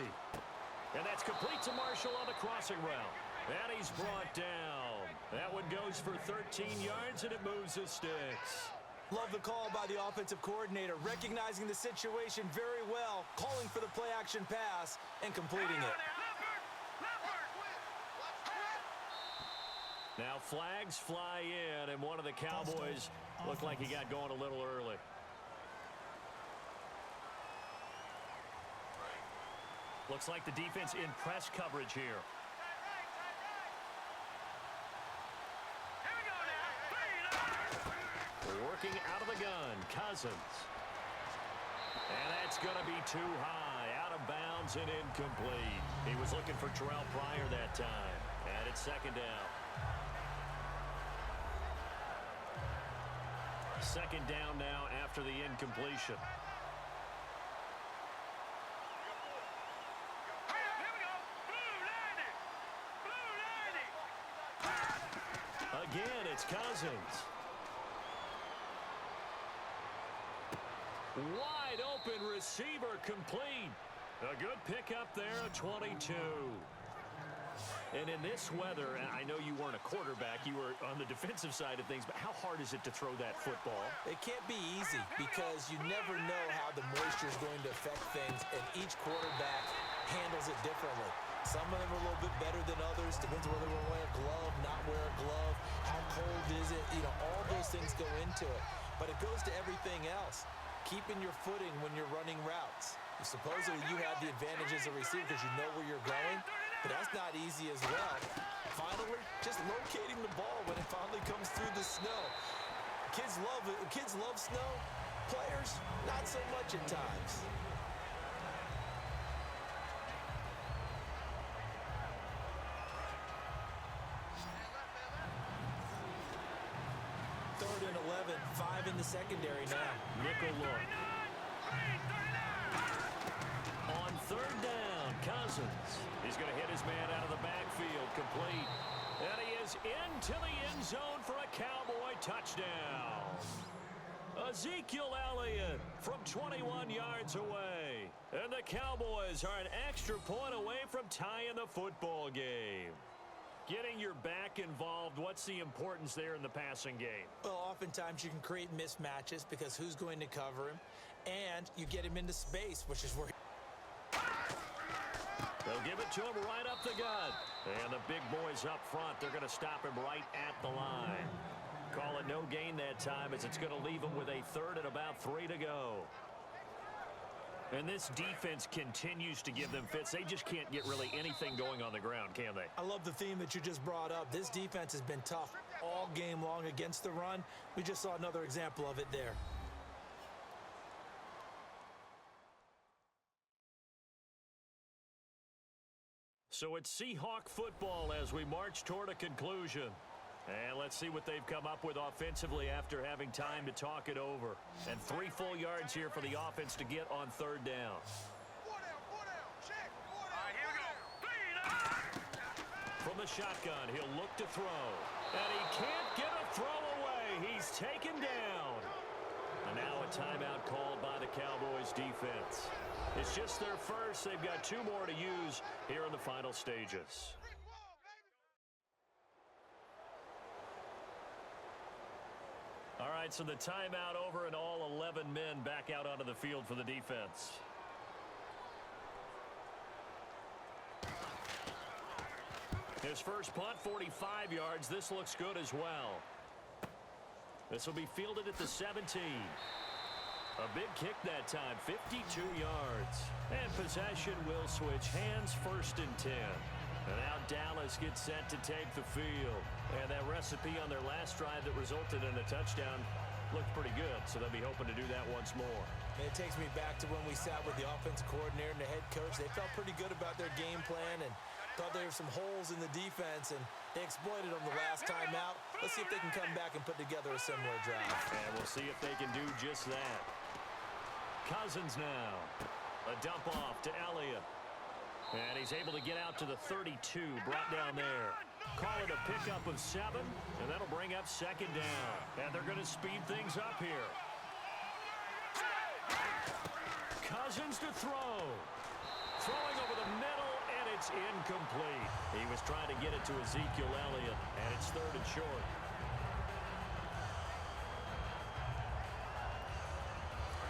C: And that's complete to Marshall on the crossing route. And he's brought down. That one goes for 13 yards, and it moves the sticks.
D: Love the call by the offensive coordinator, recognizing the situation very well, calling for the play-action pass, and completing it.
C: Now flags fly in, and one of the Cowboys looked like he got going a little early. Looks like the defense in press coverage here. Working out of the gun, Cousins. And that's going to be too high, out of bounds and incomplete. He was looking for Terrell Pryor that time. And it's 2nd down. 2nd down now after the incompletion. Again, it's Cousins. Wide open receiver complete. A good pickup there, a 22. And in this weather, and I know you weren't a quarterback, you were on the defensive side of things, but how hard is it to throw that football?
D: It can't be easy because you never know how the moisture is going to affect things, and each quarterback handles it differently. Some of them are a little bit better than others. Depends whether they wear a glove, not wear a glove. How cold is it? You know, all those things go into it. But it goes to everything else. Keeping your footing when you're running routes. Supposedly you have the advantage as a receiver because you know where you're going, but that's not easy as well. Finally, just locating the ball when it finally comes through the snow. Kids love it. Kids love snow. Players, not so much at times. Third and 11, 5 in the secondary now.
C: Nickel look. On third down, Cousins. He's going to hit his man out of the backfield, complete. And he is into the end zone for a Cowboy touchdown. Ezekiel Elliott from 21 yards away. And the Cowboys are an extra point away from tying the football game. Getting your back involved, what's the importance there in the passing game?
D: Well, oftentimes you can create mismatches because who's going to cover him, and you get him into space, which is where
C: they'll give it to him right up the gut. And the big boys up front, they're going to stop him right at the line. Call it no gain that time as it's going to leave him with a third and about 3 to go. And this defense continues to give them fits. They just can't get really anything going on the ground, can they?
D: I love the theme that you just brought up. This defense has been tough all game long against the run. We just saw another example of it there.
C: So it's Seahawk football as we march toward a conclusion. And let's see what they've come up with offensively after having time to talk it over. And 3 full yards here for the offense to get on third down.
E: Check. All right, here we go.
C: From the shotgun, he'll look to throw. And he can't get a throw away. He's taken down. And now a timeout called by the Cowboys defense. It's just their first. They've got 2 more to use here in the final stages. All right, so the timeout over and all 11 men back out onto the field for the defense. His first punt, 45 yards. This looks good as well. This will be fielded at the 17. A big kick that time, 52 yards. And possession will switch hands, first and 10. And now Dallas gets set to take the field. And that recipe on their last drive that resulted in a touchdown looked pretty good, so they'll be hoping to do that once more.
D: And it takes me back to when we sat with the offensive coordinator and the head coach. They felt pretty good about their game plan and thought there were some holes in the defense, and they exploited them the last time out. Let's see if they can come back and put together a similar drive.
C: And we'll see if they can do just that. Cousins now. A dump off to Elliott. And he's able to get out to the 32, brought down there. Call it a pickup of 7, and that'll bring up second down. And they're going to speed things up here. Cousins to throw. Throwing over the middle, and it's incomplete. He was trying to get it to Ezekiel Elliott, and it's 3rd and short.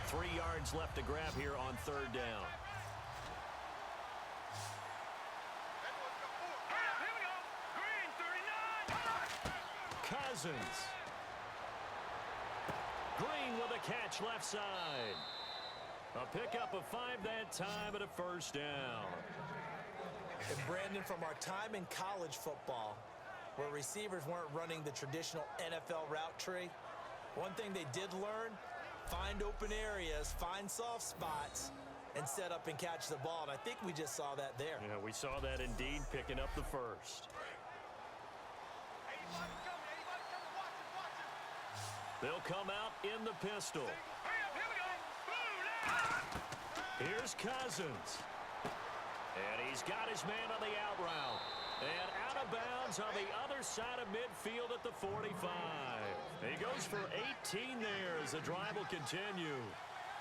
C: Three yards left to grab here on 3rd down. Cousins. Green with a catch left side. A pickup of 5 that time and a first down.
D: And Brandon, from our time in college football, where receivers weren't running the traditional NFL route tree, one thing they did learn, find open areas, find soft spots, and set up and catch the ball. And I think we just saw that there.
C: Yeah, we saw that indeed, picking up the first. They'll come out in the pistol. Here's Cousins. And he's got his man on the out route. And out of bounds on the other side of midfield at the 45. He goes for 18 there as the drive will continue.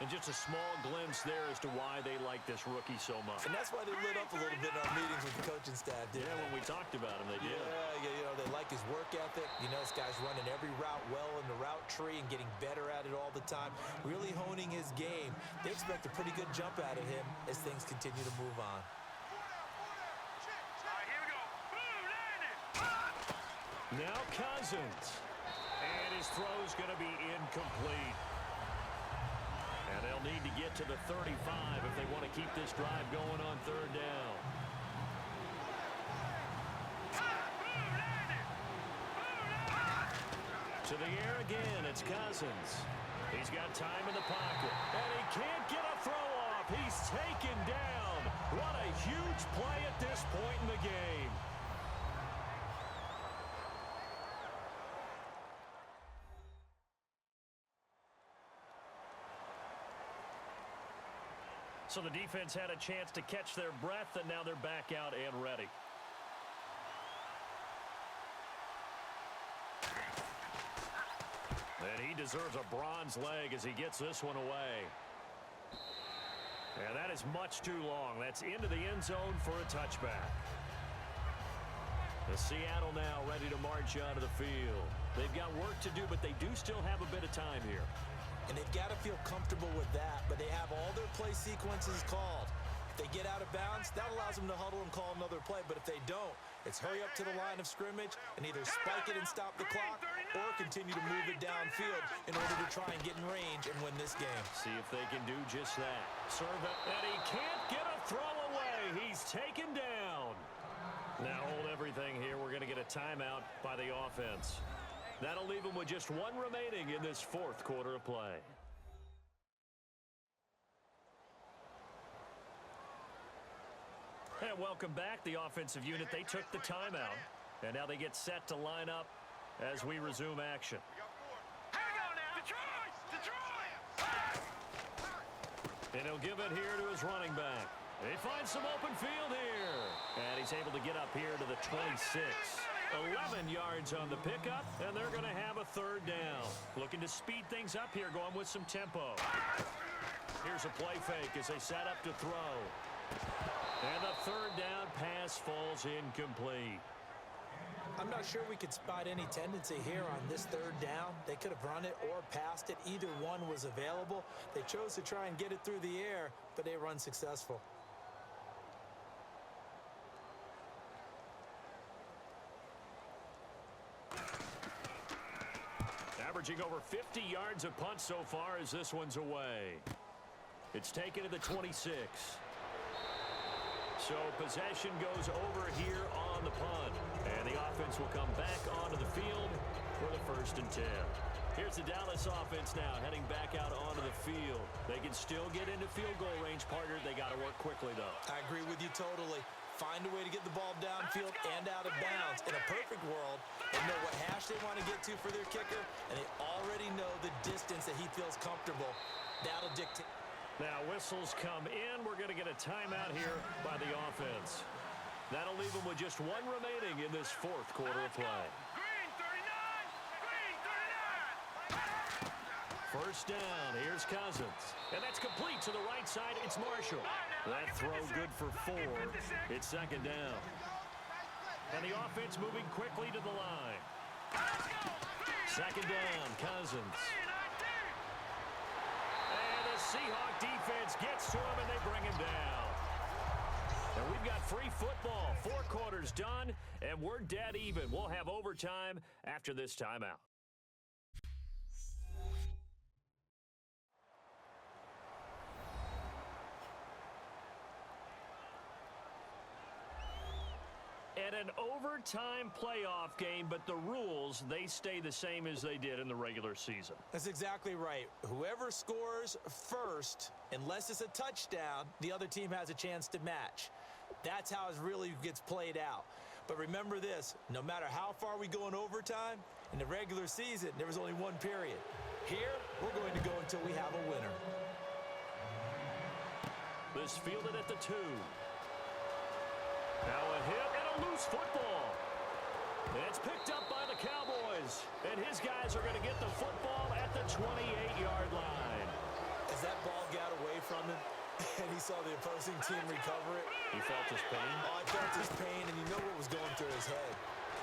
C: And just a small glimpse there as to why they like this rookie so much.
D: And that's why they lit up a little bit in our meetings with the coaching staff.
C: Yeah, when we talked about him, they did.
D: Yeah, you know, they like his work ethic. You know, this guy's running every route well in the route tree and getting better at it all the time. Really honing his game. They expect a pretty good jump out of him as things continue to move on.
C: Now Cousins. And his throw's going to be incomplete. And they'll They'll need to get to the 35 if they want to keep this drive going on third down. To the air again, it's Cousins. He's got time in the pocket, and he can't get a throw off. He's taken down. What a huge play at this point in the game. So the defense had a chance to catch their breath, and now they're back out and ready. And he deserves a bronze leg as he gets this one away. And that is much too long. That's into the end zone for a touchback. The Seattle now ready to march out of the field. They've got work to do, but they do still have a bit of time here.
D: And they've got to feel comfortable with that, but they have all their play sequences called. If they get out of bounds, that allows them to huddle and call another play. But if they don't, it's hurry up to the line of scrimmage and either spike it and stop the clock or continue to move it downfield in order to try and get in range and win this game.
C: See if they can do just that. Serve it, and he can't get a throw away. He's taken down. Now hold everything here. We're going to get a timeout by the offense. That'll leave them with just one remaining in this fourth quarter of play. And welcome back. The offensive unit, they took the timeout. And now they get set to line up as we resume action.
E: Hang on now. Detroit!
C: And he'll give it here to his running back. He finds some open field here. And he's able to get up here to the 26. 11 yards on the pickup, and they're going to have a third down. Looking to speed things up here, going with some tempo. Here's a play fake as they set up to throw. And the third down pass falls incomplete.
D: I'm not sure we could spot any tendency here on this third down. They could have run it or passed it. Either one was available. They chose to try and get it through the air, but they were unsuccessful.
C: Averaging over 50 yards a punt so far as this one's away. It's taken to the 26. So possession goes over here on the punt. And the offense will come back onto the field for the 1st and 10. Here's the Dallas offense now heading back out onto the field. They can still get into field goal range, partner. They got to work quickly, though.
D: I agree with you totally. Find a way to get the ball downfield and out of bounds. In a perfect world, they know what hash they want to get to for their kicker, and they already know the distance that he feels comfortable. That'll dictate.
C: Now whistles come in. We're going to get a timeout here by the offense. That'll leave them with just one remaining in this fourth quarter of play.
E: Green 39! Green 39!
C: First down. Here's Cousins. And that's complete to the right side. It's Marshall. That throw good for 4. It's second down. And the offense moving quickly to the line. Second down. Cousins. And the Seahawk defense gets to him, and they bring him down. And we've got free football. 4 quarters done, and we're dead even. We'll have overtime after this timeout. And an overtime playoff game, but the rules, they stay the same as they did in the regular season.
D: That's exactly right. Whoever scores first, unless it's a touchdown, the other team has a chance to match. That's how it really gets played out. But remember this, no matter how far we go in overtime, in the regular season, there was only one period. Here, we're going to go until we have a winner.
C: This fielded at the 2. Now a hit and a loose football. It's picked up by the Cowboys. And his guys are going to get the football at the 28-yard line.
D: As that ball got away from him, and he saw the opposing team recover it.
C: He felt his pain?
D: Oh, I felt his pain, and you know what was going through his head.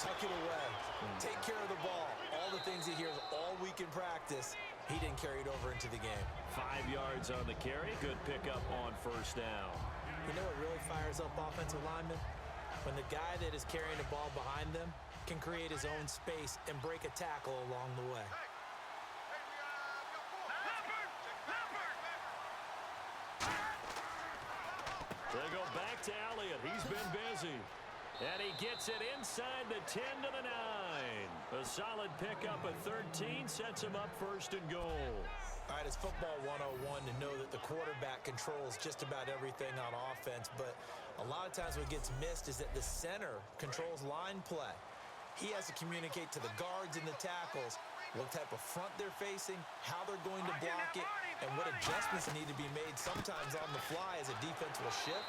D: Tuck it away. Take care of the ball. All the things he hears all week in practice, he didn't carry it over into the game.
C: 5 yards on the carry. Good pickup on first down.
D: You know what really fires up offensive linemen? When the guy that is carrying the ball behind them can create his own space and break a tackle along the way.
C: back to Elliott. He's been busy. And he gets it inside the 10 to the 9. A solid pickup at 13 sets him up first and goal.
D: All right, it's football 101 to know that the quarterback controls just about everything on offense, but a lot of times what gets missed is that the center controls line play. He has to communicate to the guards and the tackles what type of front they're facing, how they're going to block it, and what adjustments need to be made sometimes on the fly as a defense will shift.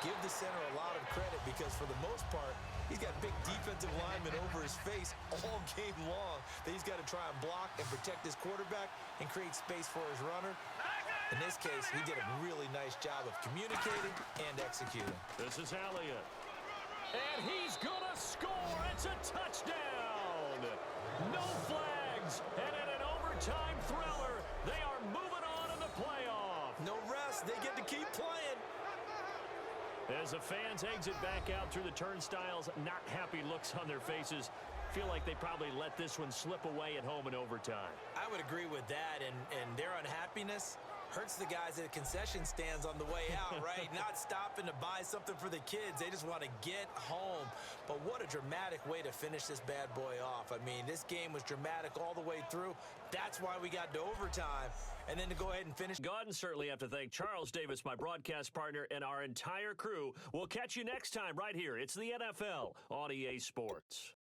D: Give the center a lot of credit because for the most part, he's got big defensive linemen over his face all game long that he's got to try and block and protect his quarterback and create space for his runner. In this case, he did a really nice job of communicating and executing.
C: This is Elliott. And he's gonna score. It's a touchdown. No flags. And in an overtime thriller, they are moving on in the playoff.
D: No rest. They get to keep playing.
C: As the fans exit back out through the turnstiles, not happy looks on their faces. Feel like they probably let this one slip away at home in overtime.
D: I would agree with that, and their unhappiness hurts the guys at the concession stands on the way out, right? Not stopping to buy something for the kids. They just want to get home. But what a dramatic way to finish this bad boy off. I mean, this game was dramatic all the way through. That's why we got to overtime. And then to go ahead and finish.
C: God, and certainly have to thank Charles Davis, my broadcast partner, and our entire crew. We'll catch you next time right here. It's the NFL on EA Sports.